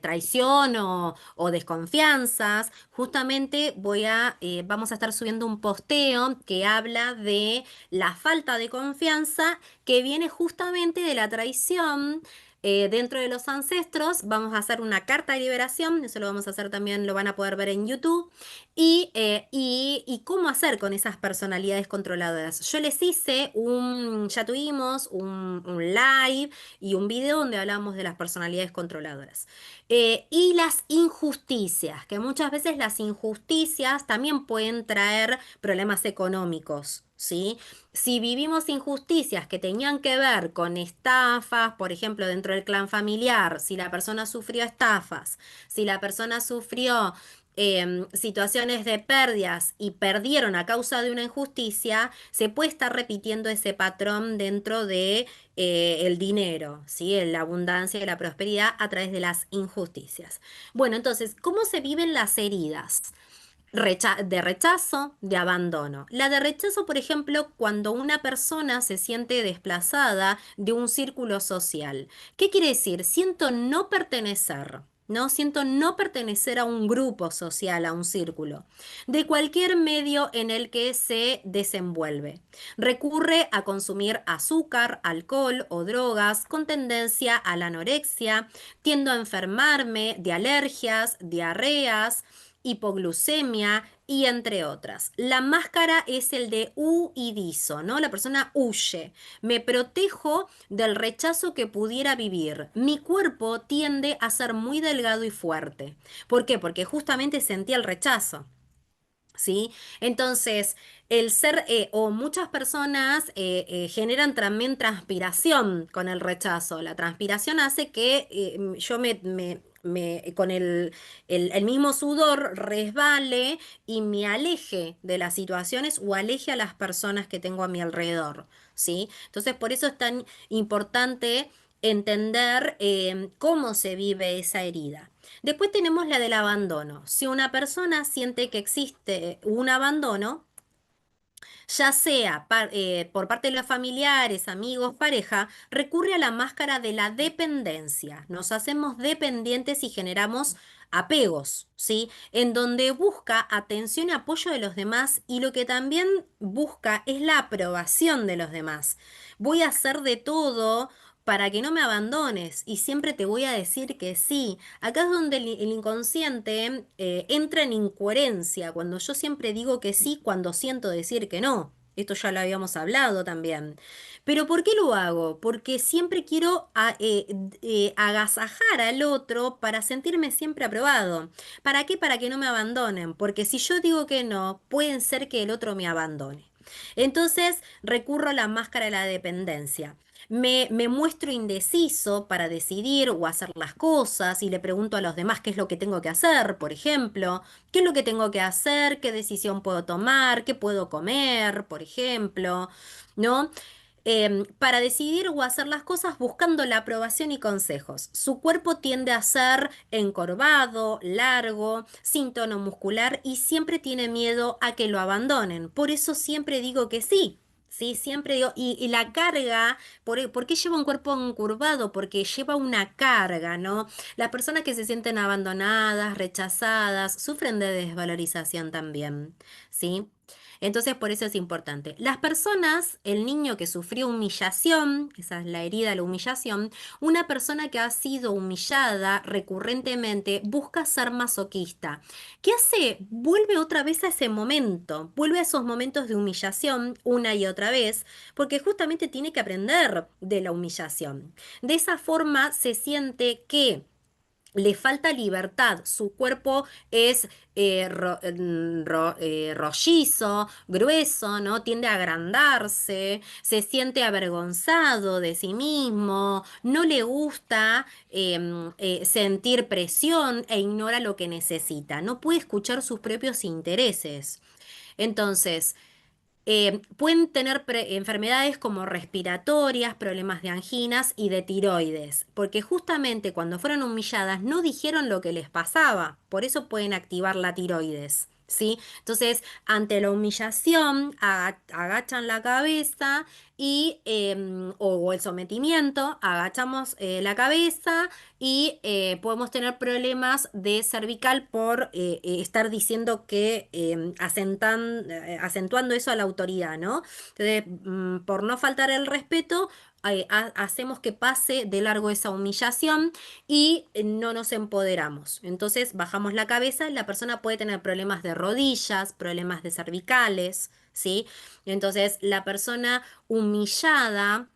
Traición o desconfianzas. Justamente vamos a estar subiendo un posteo que habla de la falta de confianza que viene justamente de la traición. Dentro de los ancestros vamos a hacer una carta de liberación, eso lo vamos a hacer también, lo van a poder ver en YouTube, y cómo hacer con esas personalidades controladoras. Yo les hice ya tuvimos un live y un video donde hablamos de las personalidades controladoras. Y las injusticias, que muchas veces las injusticias también pueden traer problemas económicos, ¿sí? Si vivimos injusticias que tenían que ver con estafas, por ejemplo, dentro del clan familiar, si la persona sufrió estafas, si la persona sufrió situaciones de pérdidas y perdieron a causa de una injusticia, se puede estar repitiendo ese patrón dentro de el dinero, ¿sí? La abundancia y la prosperidad a través de las injusticias. Bueno, entonces, ¿cómo se viven las heridas? De rechazo, de abandono. La de rechazo, por ejemplo, cuando una persona se siente desplazada de un círculo social. ¿Qué quiere decir? Siento no pertenecer. No siento no pertenecer a un grupo social, a un círculo, de cualquier medio en el que se desenvuelve. Recurre a consumir azúcar, alcohol o drogas con tendencia a la anorexia, tiendo a enfermarme de alergias, diarreas, hipoglucemia y entre otras. La máscara es el de huidizo, ¿no? La persona huye. Me protejo del rechazo que pudiera vivir. Mi cuerpo tiende a ser muy delgado y fuerte. ¿Por qué? Porque justamente sentía el rechazo. ¿Sí? Entonces, el ser, o muchas personas generan también transpiración con el rechazo. La transpiración hace que yo con el mismo sudor resbale y me aleje de las situaciones o aleje a las personas que tengo a mi alrededor, ¿sí? Entonces, por eso es tan importante entender cómo se vive esa herida. Después tenemos la del abandono. Si una persona siente que existe un abandono, ya sea por parte de los familiares, amigos, pareja, recurre a la máscara de la dependencia. Nos hacemos dependientes y generamos apegos, ¿sí? En donde busca atención y apoyo de los demás y lo que también busca es la aprobación de los demás. Voy a hacer de todo para que no me abandones y siempre te voy a decir que sí. Acá es donde el inconsciente entra en incoherencia, cuando yo siempre digo que sí, cuando siento decir que no. Esto ya lo habíamos hablado también. Pero ¿por qué lo hago? Porque siempre quiero agasajar al otro para sentirme siempre aprobado. ¿Para qué? Para que no me abandonen. Porque si yo digo que no, puede ser que el otro me abandone. Entonces recurro a la máscara de la dependencia. Me muestro indeciso para decidir o hacer las cosas y le pregunto a los demás qué es lo que tengo que hacer, por ejemplo, qué es lo que tengo que hacer, qué decisión puedo tomar, qué puedo comer, por ejemplo, ¿no? Para decidir o hacer las cosas buscando la aprobación y consejos. Su cuerpo tiende a ser encorvado, largo, sin tono muscular y siempre tiene miedo a que lo abandonen. Por eso siempre digo que sí. Sí, siempre digo, y la carga, ¿por qué lleva un cuerpo encurvado? Porque lleva una carga, ¿no? Las personas que se sienten abandonadas, rechazadas, sufren de desvalorización también, ¿sí? Entonces, por eso es importante. Las personas, el niño que sufrió humillación, esa es la herida, la humillación, una persona que ha sido humillada recurrentemente busca ser masoquista. ¿Qué hace? Vuelve otra vez a ese momento, vuelve a esos momentos de humillación una y otra vez, porque justamente tiene que aprender de la humillación. De esa forma se siente que le falta libertad, su cuerpo es rollizo, grueso, ¿no? Tiende a agrandarse, se siente avergonzado de sí mismo, no le gusta sentir presión e ignora lo que necesita, no puede escuchar sus propios intereses. Entonces, pueden tener enfermedades como respiratorias, problemas de anginas y de tiroides, porque justamente cuando fueron humilladas no dijeron lo que les pasaba, por eso pueden activar la tiroides. ¿Sí? Entonces, ante la humillación, agachan la cabeza y, o el sometimiento, agachamos la cabeza y podemos tener problemas de cervical por estar diciendo que acentuando eso a la autoridad, ¿no? Entonces, por no faltar el respeto, hacemos que pase de largo esa humillación y no nos empoderamos. Entonces, bajamos la cabeza y la persona puede tener problemas de rodillas, problemas de cervicales, ¿sí? Entonces, la persona humillada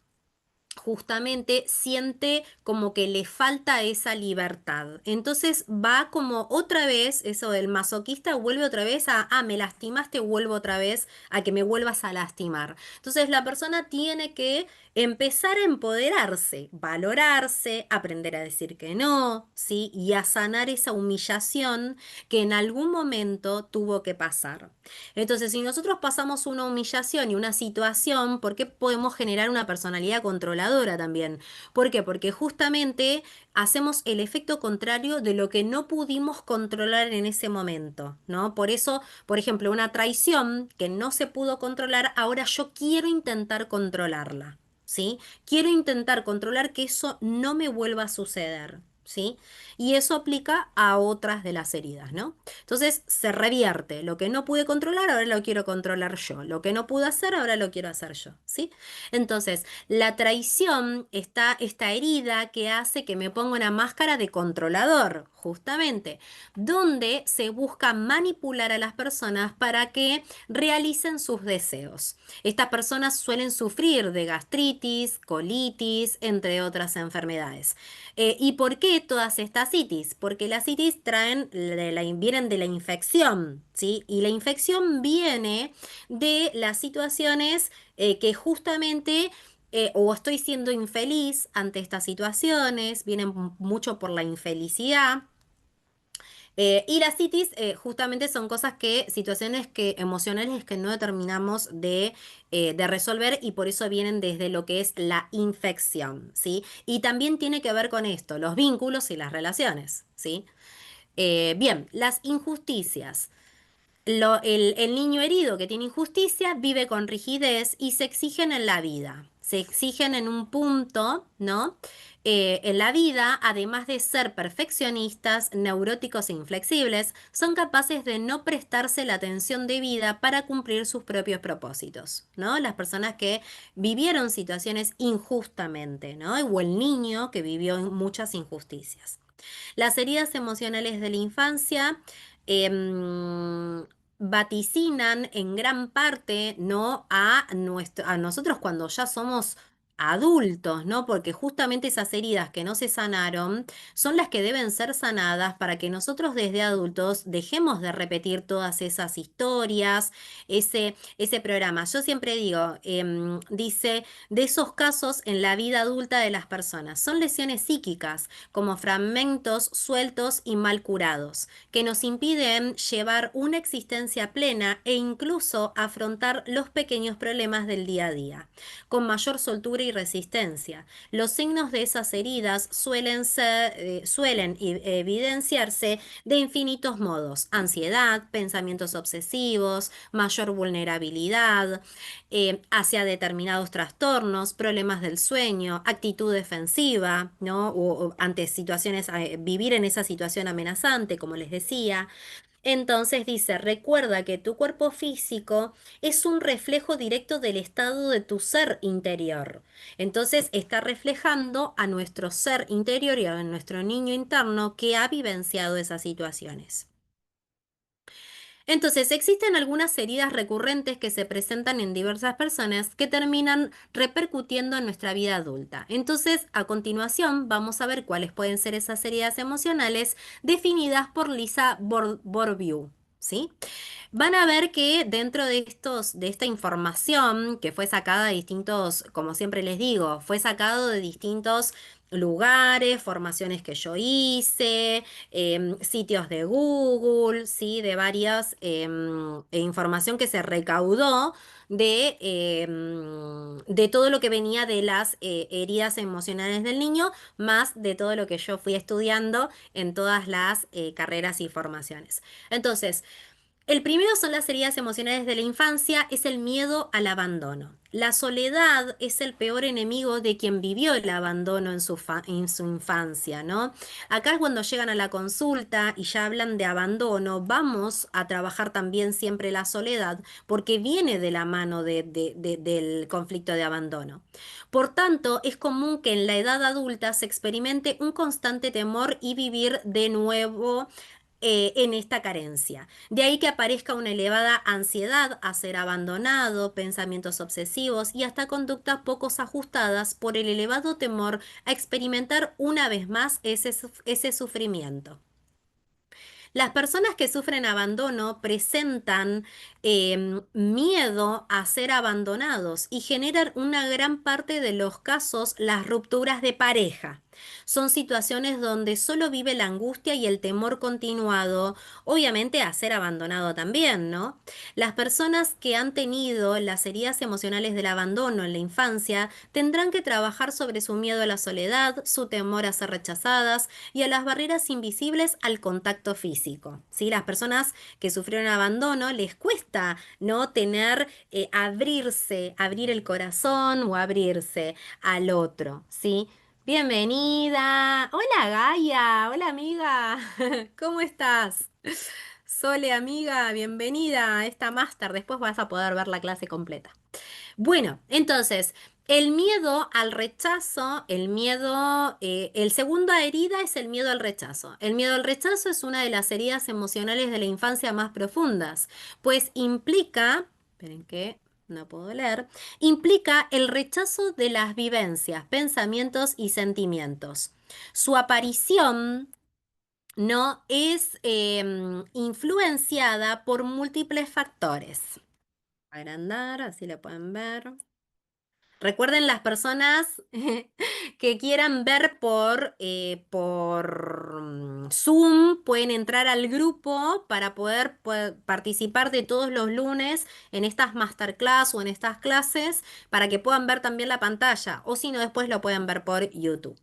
justamente siente como que le falta esa libertad. Entonces va como otra vez, eso del masoquista vuelve otra vez a, me lastimaste, vuelvo otra vez a que me vuelvas a lastimar. Entonces la persona tiene que empezar a empoderarse, valorarse, aprender a decir que no, ¿sí? Y a sanar esa humillación que en algún momento tuvo que pasar. Entonces, si nosotros pasamos una humillación y una situación, ¿por qué podemos generar una personalidad controladora también? ¿Por qué? Porque justamente hacemos el efecto contrario de lo que no pudimos controlar en ese momento, ¿no? Por eso, por ejemplo, una traición que no se pudo controlar, ahora yo quiero intentar controlarla, ¿sí? Quiero intentar controlar que eso no me vuelva a suceder. ¿Sí? Y eso aplica a otras de las heridas, ¿no? Entonces se revierte. Lo que no pude controlar, ahora lo quiero controlar yo. Lo que no pude hacer, ahora lo quiero hacer yo. ¿Sí? Entonces, la traición está esta herida que hace que me ponga una máscara de controlador, justamente, donde se busca manipular a las personas para que realicen sus deseos. Estas personas suelen sufrir de gastritis, colitis, entre otras enfermedades. ¿Y por qué todas estas citis? Porque las citis vienen de la infección, ¿sí? Y la infección viene de las situaciones que justamente o estoy siendo infeliz ante estas situaciones, vienen mucho por la infelicidad. Y las citis justamente son cosas que, situaciones que, emocionales que no terminamos de resolver y por eso vienen desde lo que es la infección, ¿sí? Y también tiene que ver con esto, los vínculos y las relaciones, ¿sí? Bien, las injusticias. El niño herido que tiene injusticia vive con rigidez y se exigen en la vida. Se exigen en un punto, ¿no? En la vida, además de ser perfeccionistas, neuróticos e inflexibles, son capaces de no prestarse la atención debida para cumplir sus propios propósitos, ¿no? Las personas que vivieron situaciones injustamente, ¿no? O el niño que vivió muchas injusticias. Las heridas emocionales de la infancia vaticinan en gran parte, ¿no? A nosotros cuando ya somos adultos, ¿no? Porque justamente esas heridas que no se sanaron son las que deben ser sanadas para que nosotros desde adultos dejemos de repetir todas esas historias, ese programa. Yo siempre digo, dice, de esos casos en la vida adulta de las personas, son lesiones psíquicas como fragmentos sueltos y mal curados, que nos impiden llevar una existencia plena e incluso afrontar los pequeños problemas del día a día, con mayor soltura y resistencia. Los signos de esas heridas suelen evidenciarse de infinitos modos: ansiedad, pensamientos obsesivos, mayor vulnerabilidad hacia determinados trastornos, problemas del sueño, actitud defensiva, ¿no? O ante situaciones, vivir en esa situación amenazante, como les decía. Entonces dice, recuerda que tu cuerpo físico es un reflejo directo del estado de tu ser interior. Entonces está reflejando a nuestro ser interior y a nuestro niño interno que ha vivenciado esas situaciones. Entonces, existen algunas heridas recurrentes que se presentan en diversas personas que terminan repercutiendo en nuestra vida adulta. Entonces, a continuación, vamos a ver cuáles pueden ser esas heridas emocionales definidas por Lisa Bourbeau. ¿Sí? Van a ver que dentro de esta información que fue sacada de distintos, como siempre les digo, fue sacado de distintos lugares, formaciones que yo hice, sitios de Google, ¿sí? De varias información que se recaudó de todo lo que venía de las heridas emocionales del niño, más de todo lo que yo fui estudiando en todas las carreras y formaciones. Entonces, el primero son las heridas emocionales de la infancia, es el miedo al abandono. La soledad es el peor enemigo de quien vivió el abandono en su infancia, ¿no? Acá cuando llegan a la consulta y ya hablan de abandono, vamos a trabajar también siempre la soledad porque viene de la mano del conflicto de abandono. Por tanto, es común que en la edad adulta se experimente un constante temor y vivir de nuevo en esta carencia. De ahí que aparezca una elevada ansiedad a ser abandonado, pensamientos obsesivos y hasta conductas poco ajustadas por el elevado temor a experimentar una vez más ese sufrimiento. Las personas que sufren abandono presentan miedo a ser abandonados y generan una gran parte de los casos las rupturas de pareja. Son situaciones donde solo vive la angustia y el temor continuado, obviamente a ser abandonado también, ¿no? Las personas que han tenido las heridas emocionales del abandono en la infancia tendrán que trabajar sobre su miedo a la soledad, su temor a ser rechazadas, y a las barreras invisibles al contacto físico. ¿Sí? Las personas que sufrieron abandono les cuesta no tener, abrirse, abrir el corazón o abrirse al otro. ¿Sí? Bienvenida. Hola Gaia. Hola amiga. ¿Cómo estás? Sole amiga, bienvenida a esta máster. Después vas a poder ver la clase completa. Bueno, entonces, el miedo al rechazo, el segunda herida es el miedo al rechazo. El miedo al rechazo es una de las heridas emocionales de la infancia más profundas, pues implica, esperen que no puedo leer, implica el rechazo de las vivencias, pensamientos y sentimientos. Su aparición no es influenciada por múltiples factores. Agrandar, así lo pueden ver. Recuerden las personas que quieran ver por Zoom, pueden entrar al grupo para poder participar de todos los lunes en estas masterclass o en estas clases para que puedan ver también la pantalla o si no después lo pueden ver por YouTube.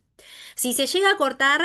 Si se llega a cortar,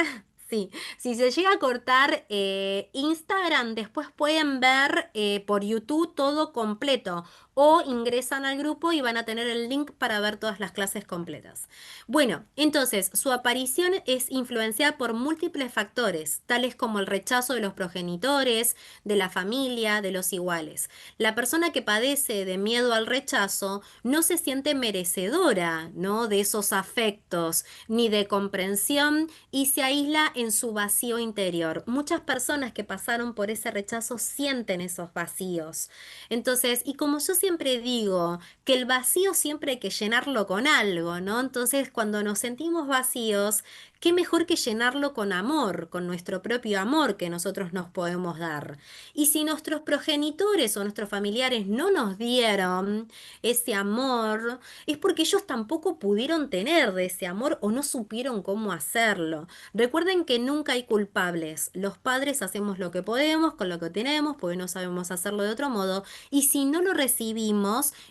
sí, si se llega a cortar Instagram, después pueden ver por YouTube todo completo o ingresan al grupo y van a tener el link para ver todas las clases completas. Bueno, entonces su aparición es influenciada por múltiples factores, tales como el rechazo de los progenitores, de la familia, de los iguales. La persona que padece de miedo al rechazo no se siente merecedora, ¿no? De esos afectos ni de comprensión y se aísla en su vacío interior. Muchas personas que pasaron por ese rechazo sienten esos vacíos. Entonces, y como yo siempre digo, que el vacío siempre hay que llenarlo con algo, ¿no? Entonces, cuando nos sentimos vacíos, qué mejor que llenarlo con amor, con nuestro propio amor que nosotros nos podemos dar. Y si nuestros progenitores o nuestros familiares no nos dieron ese amor, es porque ellos tampoco pudieron tener de ese amor o no supieron cómo hacerlo. Recuerden que nunca hay culpables. Los padres hacemos lo que podemos con lo que tenemos, porque no sabemos hacerlo de otro modo, y si no lo recibimos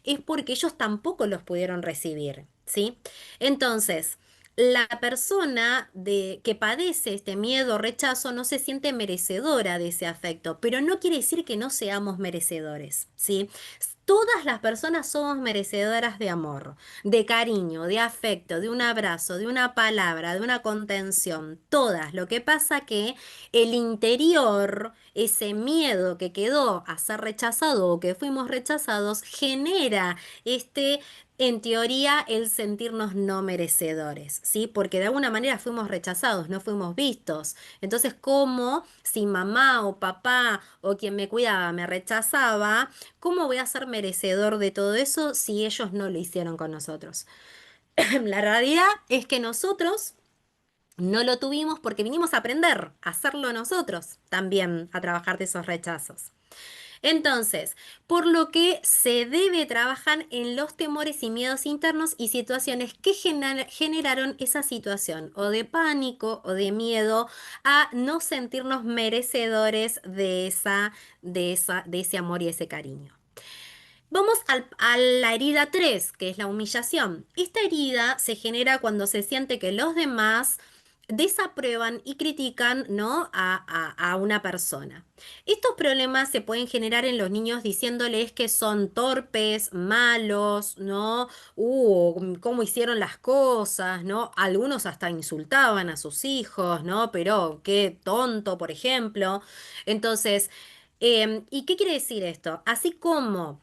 es porque ellos tampoco los pudieron recibir, ¿sí? Entonces, la persona que padece este miedo o rechazo no se siente merecedora de ese afecto, pero no quiere decir que no seamos merecedores, ¿sí? Todas las personas somos merecedoras de amor, de cariño, de afecto, de un abrazo, de una palabra, de una contención, todas. Lo que pasa que el interior, ese miedo que quedó a ser rechazado o que fuimos rechazados, genera este, en teoría, el sentirnos no merecedores, ¿sí? Porque de alguna manera fuimos rechazados, no fuimos vistos. Entonces, ¿cómo si mamá o papá o quien me cuidaba me rechazaba, cómo voy a ser merecedor de todo eso si ellos no lo hicieron con nosotros? La realidad es que nosotros no lo tuvimos porque vinimos a aprender a hacerlo nosotros también, a trabajar de esos rechazos. Entonces, por lo que se debe trabajar en los temores y miedos internos y situaciones que generaron esa situación, o de pánico o de miedo a no sentirnos merecedores de ese amor y ese cariño. Vamos a la herida 3, que es la humillación. Esta herida se genera cuando se siente que los demás desaprueban y critican, ¿no? a una persona. Estos problemas se pueden generar en los niños diciéndoles que son torpes, malos, ¿no? Cómo hicieron las cosas, ¿no? Algunos hasta insultaban a sus hijos, ¿no? Pero qué tonto, por ejemplo. Entonces, ¿y qué quiere decir esto? Así como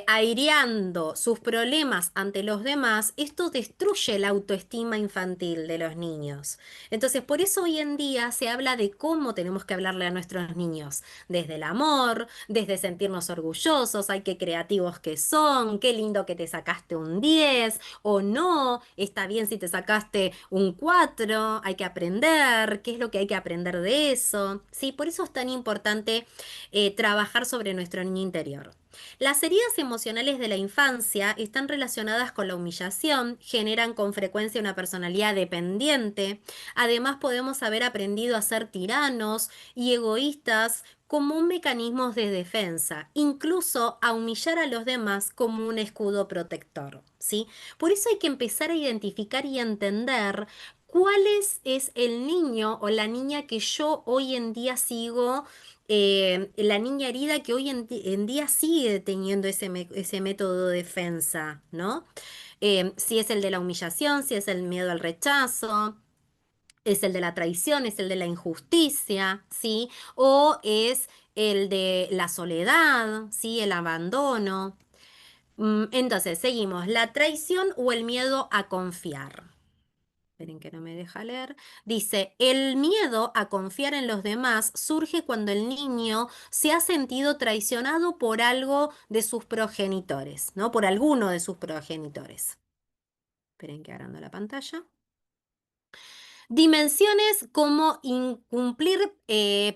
aireando sus problemas ante los demás, esto destruye la autoestima infantil de los niños. Entonces, por eso hoy en día se habla de cómo tenemos que hablarle a nuestros niños, desde el amor, desde sentirnos orgullosos, ay, qué creativos que son, qué lindo que te sacaste un 10 o no, está bien si te sacaste un 4, hay que aprender, qué es lo que hay que aprender de eso. Sí, por eso es tan importante trabajar sobre nuestro niño interior. Las heridas emocionales de la infancia están relacionadas con la humillación, generan con frecuencia una personalidad dependiente. Además, podemos haber aprendido a ser tiranos y egoístas como un mecanismo de defensa, incluso a humillar a los demás como un escudo protector, ¿sí? Por eso hay que empezar a identificar y entender es el niño o la niña que yo hoy en día sigo, la niña herida que hoy en día sigue teniendo ese método de defensa, ¿no? Si es el de la humillación, si es el miedo al rechazo, es el de la traición, es el de la injusticia, ¿sí? O es el de la soledad, ¿sí? El abandono. Entonces, seguimos, la traición o el miedo a confiar. Esperen que no me deja leer. Dice, el miedo a confiar en los demás surge cuando el niño se ha sentido traicionado por algo de sus progenitores, ¿no? Por alguno de sus progenitores. Esperen que agrando la pantalla. Dimensiones como incumplir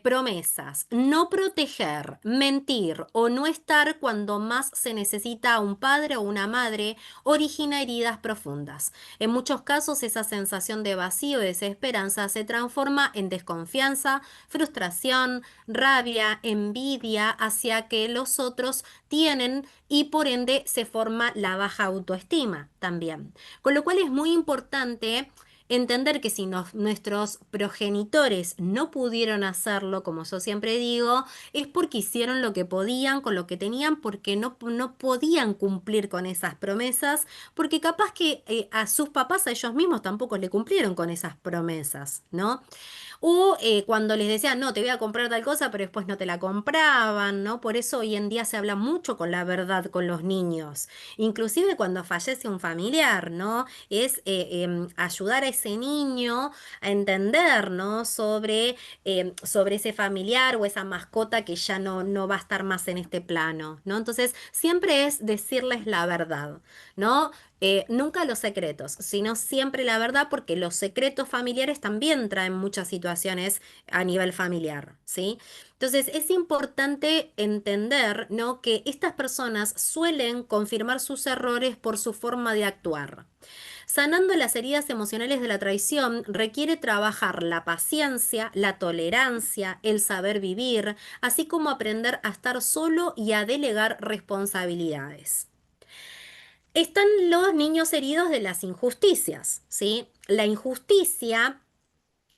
promesas, no proteger, mentir o no estar cuando más se necesita a un padre o una madre origina heridas profundas. En muchos casos esa sensación de vacío y desesperanza se transforma en desconfianza, frustración, rabia, envidia hacia que los otros tienen y por ende se forma la baja autoestima también. Con lo cual es muy importante entender que si nuestros progenitores no pudieron hacerlo, como yo siempre digo, es porque hicieron lo que podían con lo que tenían, porque no podían cumplir con esas promesas, porque capaz que a sus papás, a ellos mismos, tampoco le cumplieron con esas promesas, ¿no? O cuando les decían, no, te voy a comprar tal cosa, pero después no te la compraban, ¿no? Por eso hoy en día se habla mucho con la verdad con los niños. Inclusive cuando fallece un familiar, ¿no? Es ayudar a ese niño a entender, ¿no? Sobre ese familiar o esa mascota que ya no va a estar más en este plano, ¿no? Entonces, siempre es decirles la verdad, ¿no? Nunca los secretos, sino siempre la verdad, porque los secretos familiares también traen muchas situaciones a nivel familiar, ¿sí? Entonces es importante entender, ¿no? que estas personas suelen confirmar sus errores por su forma de actuar. Sanando las heridas emocionales de la traición requiere trabajar la paciencia, la tolerancia, el saber vivir, así como aprender a estar solo y a delegar responsabilidades. Están los niños heridos de las injusticias, ¿sí? La injusticia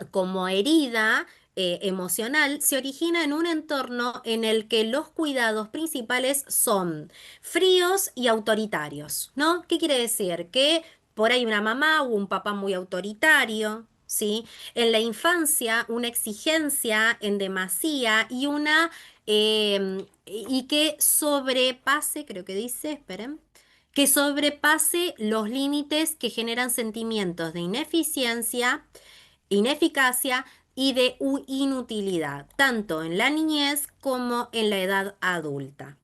como herida emocional se origina en un entorno en el que los cuidados principales son fríos y autoritarios, ¿no? ¿Qué quiere decir? Que por ahí una mamá o un papá muy autoritario, ¿sí? En la infancia, una exigencia en demasía y y que sobrepase, creo que dice, esperen, que sobrepase los límites que generan sentimientos de ineficiencia, ineficacia y de inutilidad, tanto en la niñez como en la edad adulta.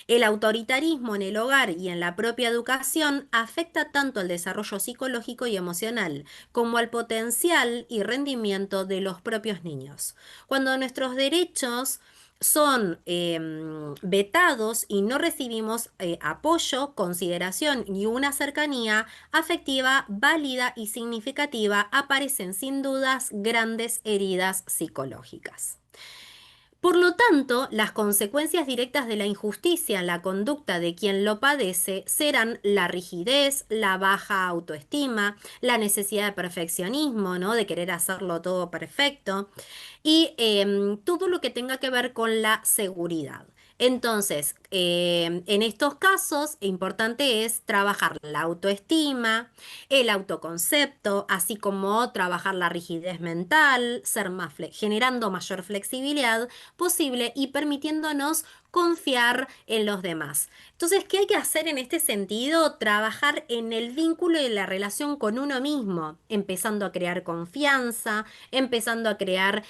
El autoritarismo en el hogar y en la propia educación afecta tanto al desarrollo psicológico y emocional como al potencial y rendimiento de los propios niños. Cuando nuestros derechos son vetados y no recibimos apoyo, consideración y una cercanía afectiva, válida y significativa, aparecen sin dudas grandes heridas psicológicas. Por lo tanto, las consecuencias directas de la injusticia en la conducta de quien lo padece serán la rigidez, la baja autoestima, la necesidad de perfeccionismo, ¿no? De querer hacerlo todo perfecto y todo lo que tenga que ver con la seguridad. Entonces, en estos casos, importante es trabajar la autoestima, el autoconcepto, así como trabajar la rigidez mental, ser más generando mayor flexibilidad posible y permitiéndonos confiar en los demás. Entonces, ¿qué hay que hacer en este sentido? Trabajar en el vínculo y la relación con uno mismo, empezando a crear confianza, empezando a crear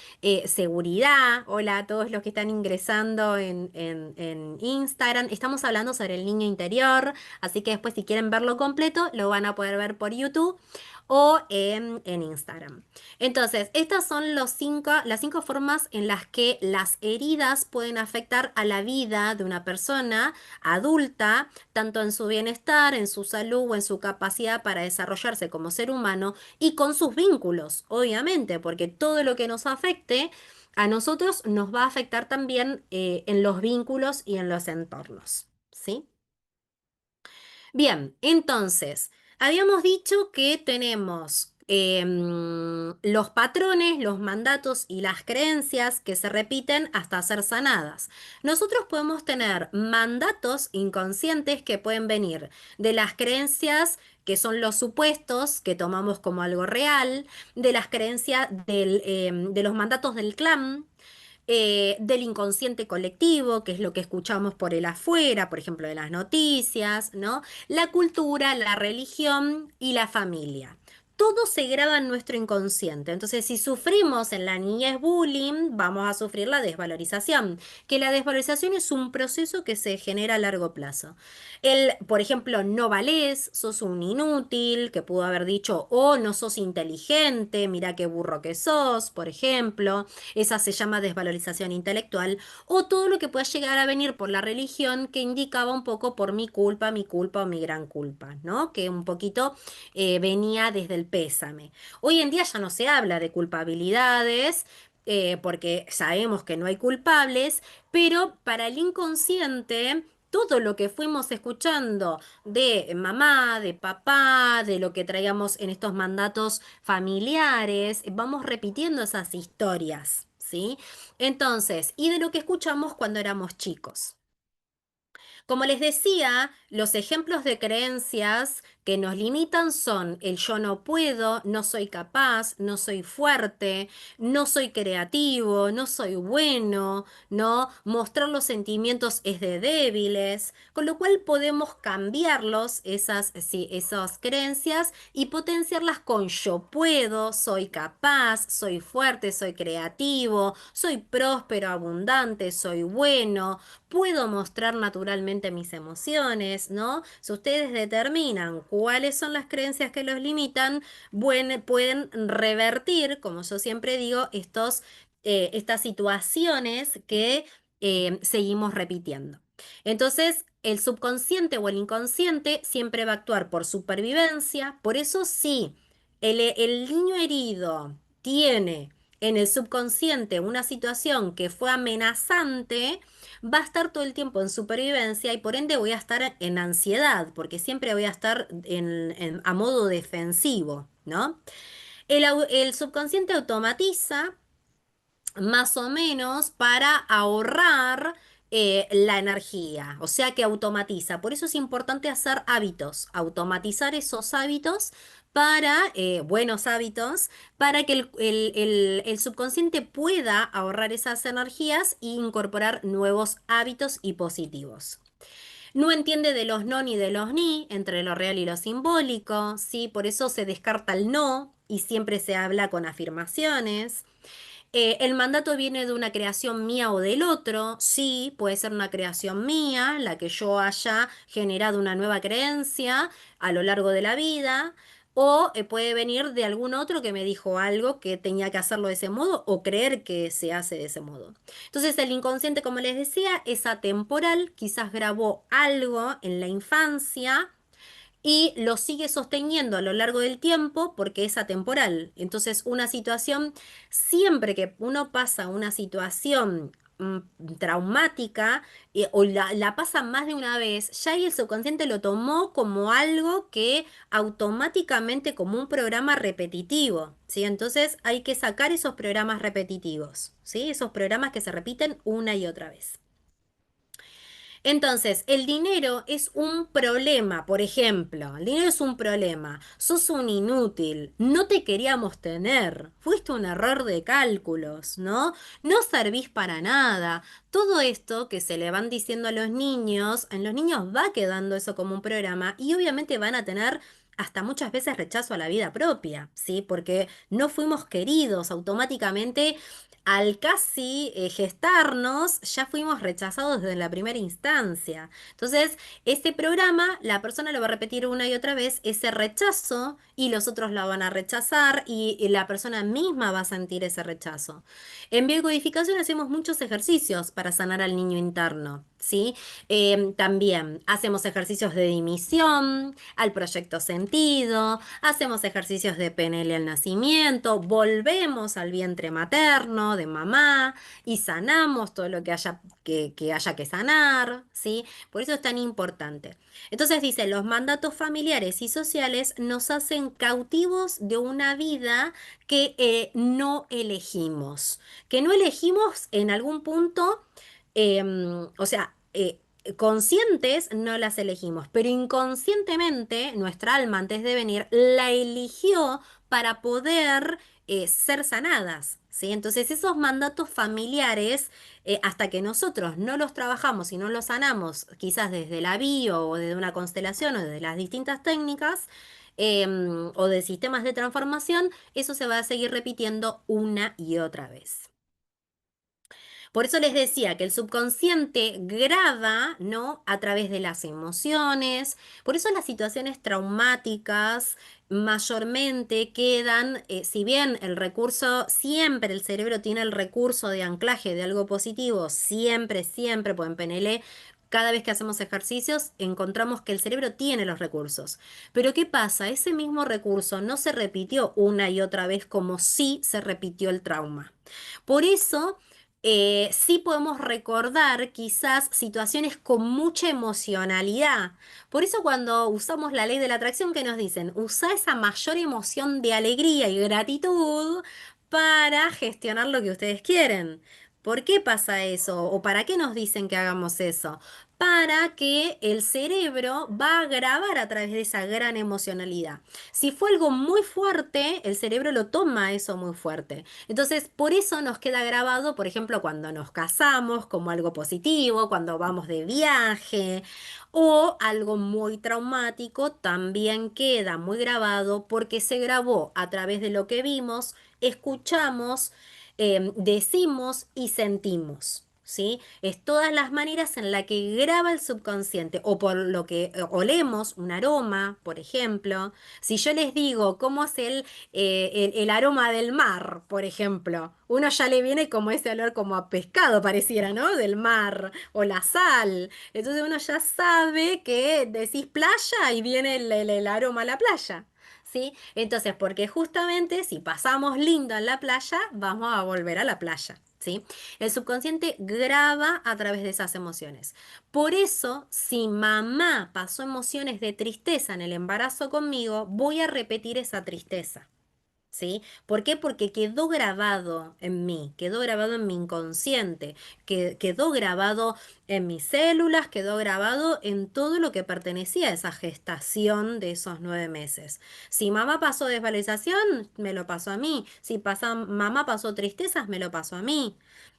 seguridad. Hola a todos los que están ingresando en Instagram. Estamos hablando sobre el niño interior, así que después si quieren verlo completo, lo van a poder ver por YouTube o en Instagram. Entonces, estas son las cinco formas en las que las heridas pueden afectar a la vida de una persona adulta, tanto en su bienestar, en su salud o en su capacidad para desarrollarse como ser humano y con sus vínculos, obviamente, porque todo lo que nos afecte a nosotros nos va a afectar también en los vínculos y en los entornos, ¿sí? Bien, entonces, habíamos dicho que tenemos los patrones, los mandatos y las creencias que se repiten hasta ser sanadas. Nosotros podemos tener mandatos inconscientes que pueden venir de las creencias que son los supuestos que tomamos como algo real, de las creencias de los mandatos del clan, del inconsciente colectivo, que es lo que escuchamos por el afuera, por ejemplo, de las noticias, ¿no? La cultura, la religión y la familia. Todo se graba en nuestro inconsciente. Entonces, si sufrimos en la niñez bullying, vamos a sufrir la desvalorización, que la desvalorización es un proceso que se genera a largo plazo. Por ejemplo, no valés, sos un inútil, que pudo haber dicho, oh, no sos inteligente, mira qué burro que sos, por ejemplo. Esa se llama desvalorización intelectual, o todo lo que pueda llegar a venir por la religión que indicaba un poco por mi culpa o mi gran culpa, ¿no? Que un poquito venía desde el pésame. Hoy en día ya no se habla de culpabilidades. Porque sabemos que no hay culpables, pero para el inconsciente, todo lo que fuimos escuchando de mamá, de papá, de lo que traíamos en estos mandatos familiares, vamos repitiendo esas historias, ¿sí? Entonces, y de lo que escuchamos cuando éramos chicos. Como les decía, los ejemplos de creencias que nos limitan son el yo no puedo, no soy capaz, no soy fuerte, no soy creativo, no soy bueno, ¿no? Mostrar los sentimientos es de débiles, con lo cual podemos cambiarlos, sí, esas creencias, y potenciarlas con yo puedo, soy capaz, soy fuerte, soy creativo, soy próspero, abundante, soy bueno, puedo mostrar naturalmente mis emociones, ¿no? Si ustedes determinan cuáles son las creencias que los limitan, pueden revertir, como yo siempre digo, estas situaciones que seguimos repitiendo. Entonces, el subconsciente o el inconsciente siempre va a actuar por supervivencia, por eso sí, el niño herido tiene en el subconsciente una situación que fue amenazante, va a estar todo el tiempo en supervivencia y por ende voy a estar en ansiedad, porque siempre voy a estar a modo defensivo, ¿no? El subconsciente automatiza más o menos para ahorrar la energía, o sea que automatiza. Por eso es importante hacer hábitos, automatizar esos hábitos para, buenos hábitos, para que el subconsciente pueda ahorrar esas energías e incorporar nuevos hábitos y positivos. No entiende de los no ni de los ni, entre lo real y lo simbólico, ¿sí? Por eso se descarta el no y siempre se habla con afirmaciones. El mandato viene de una creación mía o del otro, sí, puede ser una creación mía, la que yo haya generado una nueva creencia a lo largo de la vida, o puede venir de algún otro que me dijo algo que tenía que hacerlo de ese modo o creer que se hace de ese modo. Entonces el inconsciente, como les decía, es atemporal, quizás grabó algo en la infancia y lo sigue sosteniendo a lo largo del tiempo porque es atemporal. Entonces, una situación, siempre que uno pasa una situación traumática o la pasa más de una vez, ya ahí el subconsciente lo tomó como algo que automáticamente, como un programa repetitivo, ¿sí? Entonces hay que sacar esos programas repetitivos, ¿sí? Esos programas que se repiten una y otra vez. Entonces, el dinero es un problema, por ejemplo, el dinero es un problema, sos un inútil, no te queríamos tener, fuiste un error de cálculos, ¿no? No servís para nada. Todo esto que se le van diciendo a los niños, en los niños va quedando eso como un programa y obviamente van a tener hasta muchas veces rechazo a la vida propia, ¿sí? Porque no fuimos queridos automáticamente al casi gestarnos, ya fuimos rechazados desde la primera instancia. Entonces, este programa, la persona lo va a repetir una y otra vez, ese rechazo, y los otros la van a rechazar, y la persona misma va a sentir ese rechazo. En biocodificación hacemos muchos ejercicios para sanar al niño interno, ¿sí? También hacemos ejercicios de dimisión, al proyecto sentido, hacemos ejercicios de PNL al nacimiento, volvemos al vientre materno de mamá y sanamos todo lo que haya que sanar, ¿sí? Por eso es tan importante. Entonces dice, los mandatos familiares y sociales nos hacen cautivos de una vida que no elegimos, que no elegimos en algún punto, o sea, conscientes no las elegimos, pero inconscientemente nuestra alma antes de venir la eligió para poder ser sanadas, ¿sí? Entonces esos mandatos familiares, hasta que nosotros no los trabajamos y no los sanamos, quizás desde la bio o desde una constelación o desde las distintas técnicas, o de sistemas de transformación, eso se va a seguir repitiendo una y otra vez. Por eso les decía que el subconsciente graba, ¿no? A través de las emociones. Por eso las situaciones traumáticas mayormente quedan, si bien el recurso, siempre el cerebro tiene el recurso de anclaje de algo positivo, siempre, siempre, pues en PNL, cada vez que hacemos ejercicios, encontramos que el cerebro tiene los recursos. Pero ¿qué pasa? Ese mismo recurso no se repitió una y otra vez como si se repitió el trauma. Por eso sí podemos recordar quizás situaciones con mucha emocionalidad. Por eso cuando usamos la ley de la atracción, ¿qué nos dicen? Usa esa mayor emoción de alegría y gratitud para gestionar lo que ustedes quieren. ¿Por qué pasa eso? ¿O para qué nos dicen que hagamos eso? Para que el cerebro va a grabar a través de esa gran emocionalidad. Si fue algo muy fuerte, el cerebro lo toma eso muy fuerte. Entonces, por eso nos queda grabado, por ejemplo, cuando nos casamos como algo positivo, cuando vamos de viaje o algo muy traumático, también queda muy grabado porque se grabó a través de lo que vimos, escuchamos, decimos y sentimos. ¿Sí? Es todas las maneras en la que graba el subconsciente o por lo que olemos un aroma, por ejemplo. Si yo les digo cómo es el aroma del mar, por ejemplo. Uno ya le viene como ese olor como a pescado pareciera, ¿no? Del mar o la sal. Entonces uno ya sabe que decís playa y viene el aroma a la playa. ¿sí? Entonces, porque justamente si pasamos lindo en la playa, vamos a volver a la playa, ¿sí? El subconsciente graba a través de esas emociones. Por eso, si mamá pasó emociones de tristeza en el embarazo conmigo, voy a repetir esa tristeza. ¿Sí? ¿Por qué? Porque quedó grabado en mí, quedó grabado en mi inconsciente, que quedó grabado en mis células, quedó grabado en todo lo que pertenecía a esa gestación de esos 9 meses. Si mamá pasó desvalorización, me lo pasó a mí. Si mamá pasó tristezas, me lo pasó a mí.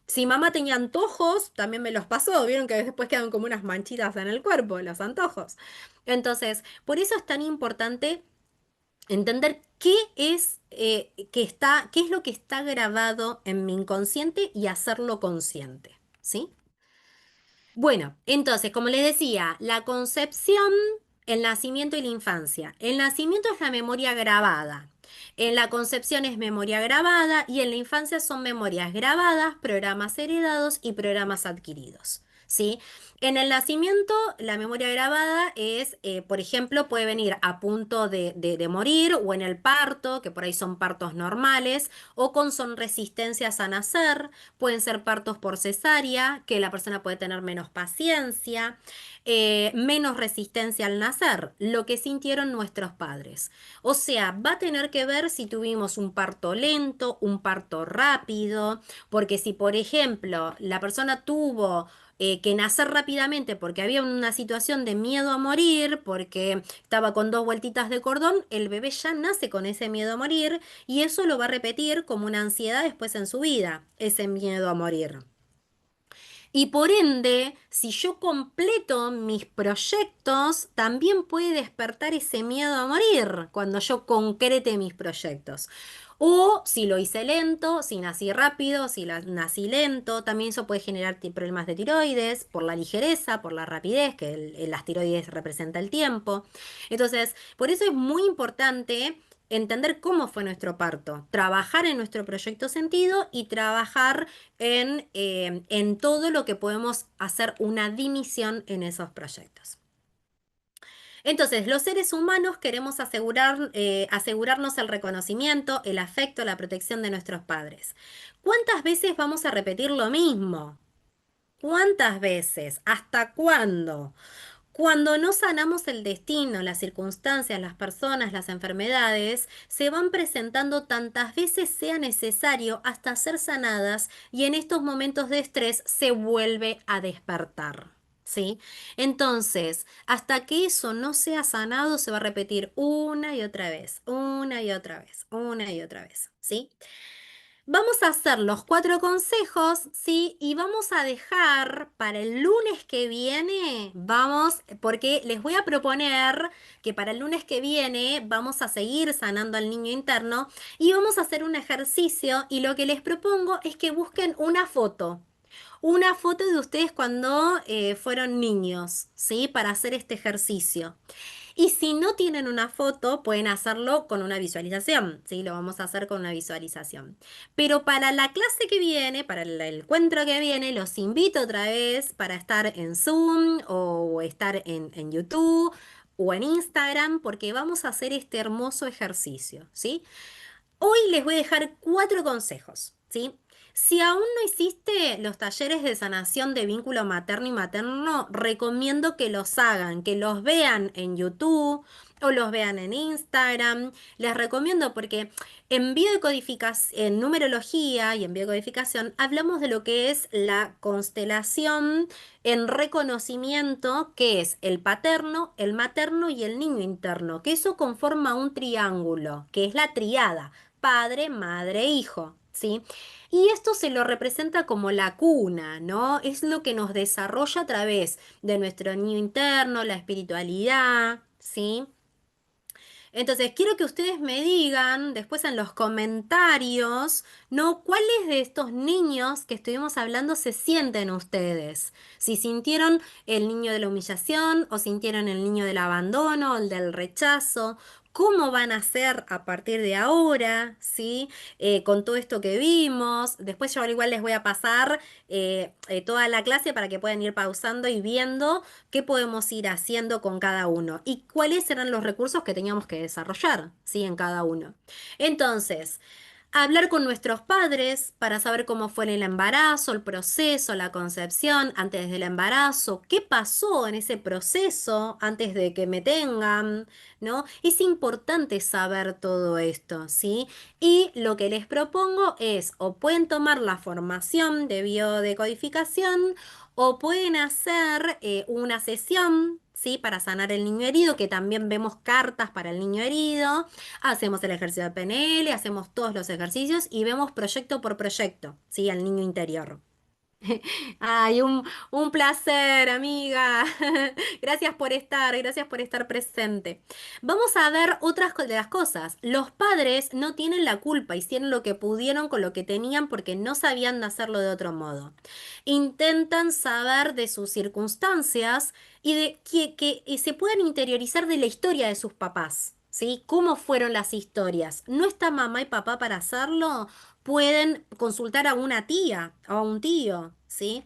Si mamá tenía antojos, también me los pasó. Vieron que después quedan como unas manchitas en el cuerpo, los antojos. Entonces, por eso es tan importante entender qué es lo que está grabado en mi inconsciente y hacerlo consciente, ¿sí? Bueno, entonces, como les decía, la concepción, el nacimiento y la infancia. El nacimiento es la memoria grabada. En la concepción es memoria grabada y en la infancia son memorias grabadas, programas heredados y programas adquiridos. ¿Sí? En el nacimiento, la memoria grabada es, por ejemplo, puede venir a punto de morir o en el parto, que por ahí son partos normales, o son resistencias a nacer. Pueden ser partos por cesárea, que la persona puede tener menos paciencia, menos resistencia al nacer, lo que sintieron nuestros padres. O sea, va a tener que ver si tuvimos un parto lento, un parto rápido, porque si, por ejemplo, la persona tuvo que nacer rápidamente porque había una situación de miedo a morir, porque estaba con 2 vueltitas de cordón, el bebé ya nace con ese miedo a morir y eso lo va a repetir como una ansiedad después en su vida, ese miedo a morir. Y por ende, si yo completo mis proyectos, también puede despertar ese miedo a morir cuando yo concrete mis proyectos. O si lo hice lento, si nací rápido, si nací lento, también eso puede generar problemas de tiroides por la ligereza, por la rapidez, que las tiroides representa el tiempo. Entonces, por eso es muy importante entender cómo fue nuestro parto, trabajar en nuestro proyecto sentido y trabajar en todo lo que podemos hacer una dimisión en esos proyectos. Entonces, los seres humanos queremos asegurarnos el reconocimiento, el afecto, la protección de nuestros padres. ¿Cuántas veces vamos a repetir lo mismo? ¿Cuántas veces? ¿Hasta cuándo? Cuando no sanamos el destino, las circunstancias, las personas, las enfermedades, se van presentando tantas veces sea necesario hasta ser sanadas y en estos momentos de estrés se vuelve a despertar. ¿Sí? Entonces, hasta que eso no sea sanado, se va a repetir una y otra vez, una y otra vez, una y otra vez. ¿Sí? Vamos a hacer los 4 consejos, ¿sí? Y vamos a dejar para el lunes que viene, porque les voy a proponer que para el lunes que viene vamos a seguir sanando al niño interno y vamos a hacer un ejercicio y lo que les propongo es que busquen una foto de ustedes cuando fueron niños, ¿sí? Para hacer este ejercicio. Y si no tienen una foto, pueden hacerlo con una visualización, ¿sí? Lo vamos a hacer con una visualización. Pero para la clase que viene, para el encuentro que viene, los invito otra vez para estar en Zoom o estar en YouTube o en Instagram, porque vamos a hacer este hermoso ejercicio, ¿sí? Hoy les voy a dejar 4 consejos, ¿sí? Si aún no hiciste los talleres de sanación de vínculo materno y materno, recomiendo que los hagan, que los vean en YouTube o los vean en Instagram. Les recomiendo porque en biodecodificación, en numerología y en biodecodificación hablamos de lo que es la constelación en reconocimiento, que es el paterno, el materno y el niño interno, que eso conforma un triángulo, que es la triada padre, madre, hijo, ¿sí? Y esto se lo representa como la cuna, ¿no? Es lo que nos desarrolla a través de nuestro niño interno, la espiritualidad, ¿sí? Entonces, quiero que ustedes me digan después en los comentarios, ¿no? ¿Cuáles de estos niños que estuvimos hablando se sienten ustedes? Si sintieron el niño de la humillación o sintieron el niño del abandono o el del rechazo. cómo van a ser a partir de ahora, ¿sí? Con todo esto que vimos. Después yo al igual les voy a pasar toda la clase para que puedan ir pausando y viendo qué podemos ir haciendo con cada uno y cuáles eran los recursos que teníamos que desarrollar, ¿sí? En cada uno. Entonces, hablar con nuestros padres para saber cómo fue el embarazo, el proceso, la concepción, antes del embarazo, qué pasó en ese proceso antes de que me tengan, ¿no? Es importante saber todo esto, ¿sí? Y lo que les propongo es, o pueden tomar la formación de biodecodificación, o pueden hacer una sesión, ¿sí? Para sanar el niño herido, que también vemos cartas para el niño herido. Hacemos el ejercicio de PNL, hacemos todos los ejercicios y vemos proyecto por proyecto, ¿sí? Al niño interior. Ay, un placer, amiga. Gracias por estar presente. Vamos a ver otras de las cosas. Los padres no tienen la culpa, hicieron lo que pudieron con lo que tenían porque no sabían de hacerlo de otro modo. Intentan saber de sus circunstancias y de que se puedan interiorizar de la historia de sus papás. ¿Sí? ¿Cómo fueron las historias? ¿No está mamá y papá para hacerlo? Pueden consultar a una tía o a un tío, ¿sí?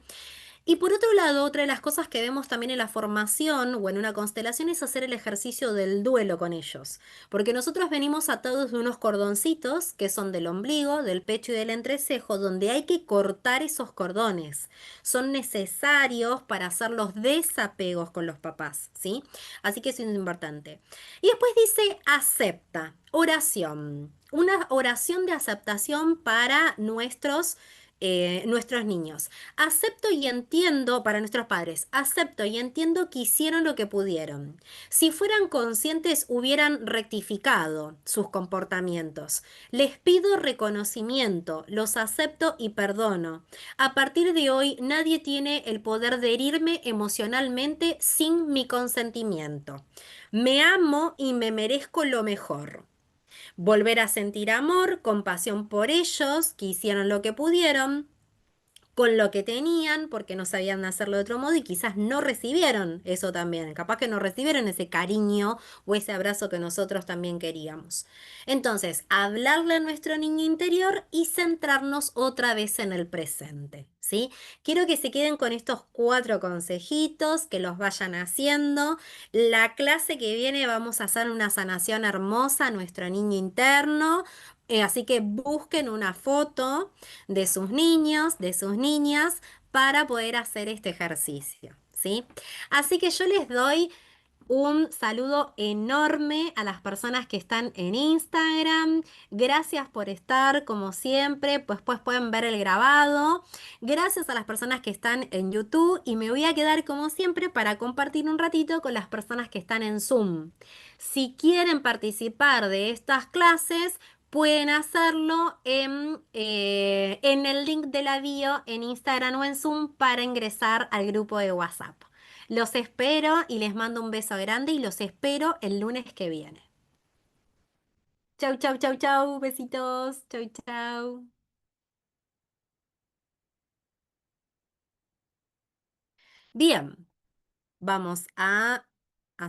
Y por otro lado, otra de las cosas que vemos también en la formación o en una constelación es hacer el ejercicio del duelo con ellos, porque nosotros venimos atados de unos cordoncitos que son del ombligo, del pecho y del entrecejo, donde hay que cortar esos cordones. Son necesarios para hacer los desapegos con los papás, ¿sí? Así que eso es importante. Y después dice acepta, oración. Una oración de aceptación para nuestros niños. Acepto y entiendo para nuestros padres, acepto y entiendo que hicieron lo que pudieron. Si fueran conscientes, hubieran rectificado sus comportamientos. Les pido reconocimiento, los acepto y perdono. A partir de hoy, nadie tiene el poder de herirme emocionalmente sin mi consentimiento. Me amo y me merezco lo mejor. Volver a sentir amor, compasión por ellos, que hicieron lo que pudieron con lo que tenían, porque no sabían hacerlo de otro modo y quizás no recibieron eso también. Capaz que no recibieron ese cariño o ese abrazo que nosotros también queríamos. Entonces, hablarle a nuestro niño interior y centrarnos otra vez en el presente, ¿sí? Quiero que se queden con estos 4 consejitos, que los vayan haciendo. La clase que viene vamos a hacer una sanación hermosa a nuestro niño interno. Así que busquen una foto de sus niños, de sus niñas, para poder hacer este ejercicio, ¿sí? Así que yo les doy un saludo enorme a las personas que están en Instagram. Gracias por estar, como siempre. Pues pueden ver el grabado. Gracias a las personas que están en YouTube. Y me voy a quedar, como siempre, para compartir un ratito con las personas que están en Zoom. Si quieren participar de estas clases, pueden hacerlo en el link de la bio en Instagram o en Zoom para ingresar al grupo de WhatsApp. Los espero y les mando un beso grande y los espero el lunes que viene. Chau, chau, chau, chau. Besitos. Chau, chau. Bien, vamos a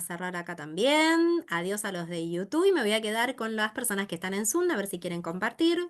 cerrar acá también. Adiós a los de YouTube y me voy a quedar con las personas que están en Zoom a ver si quieren compartir.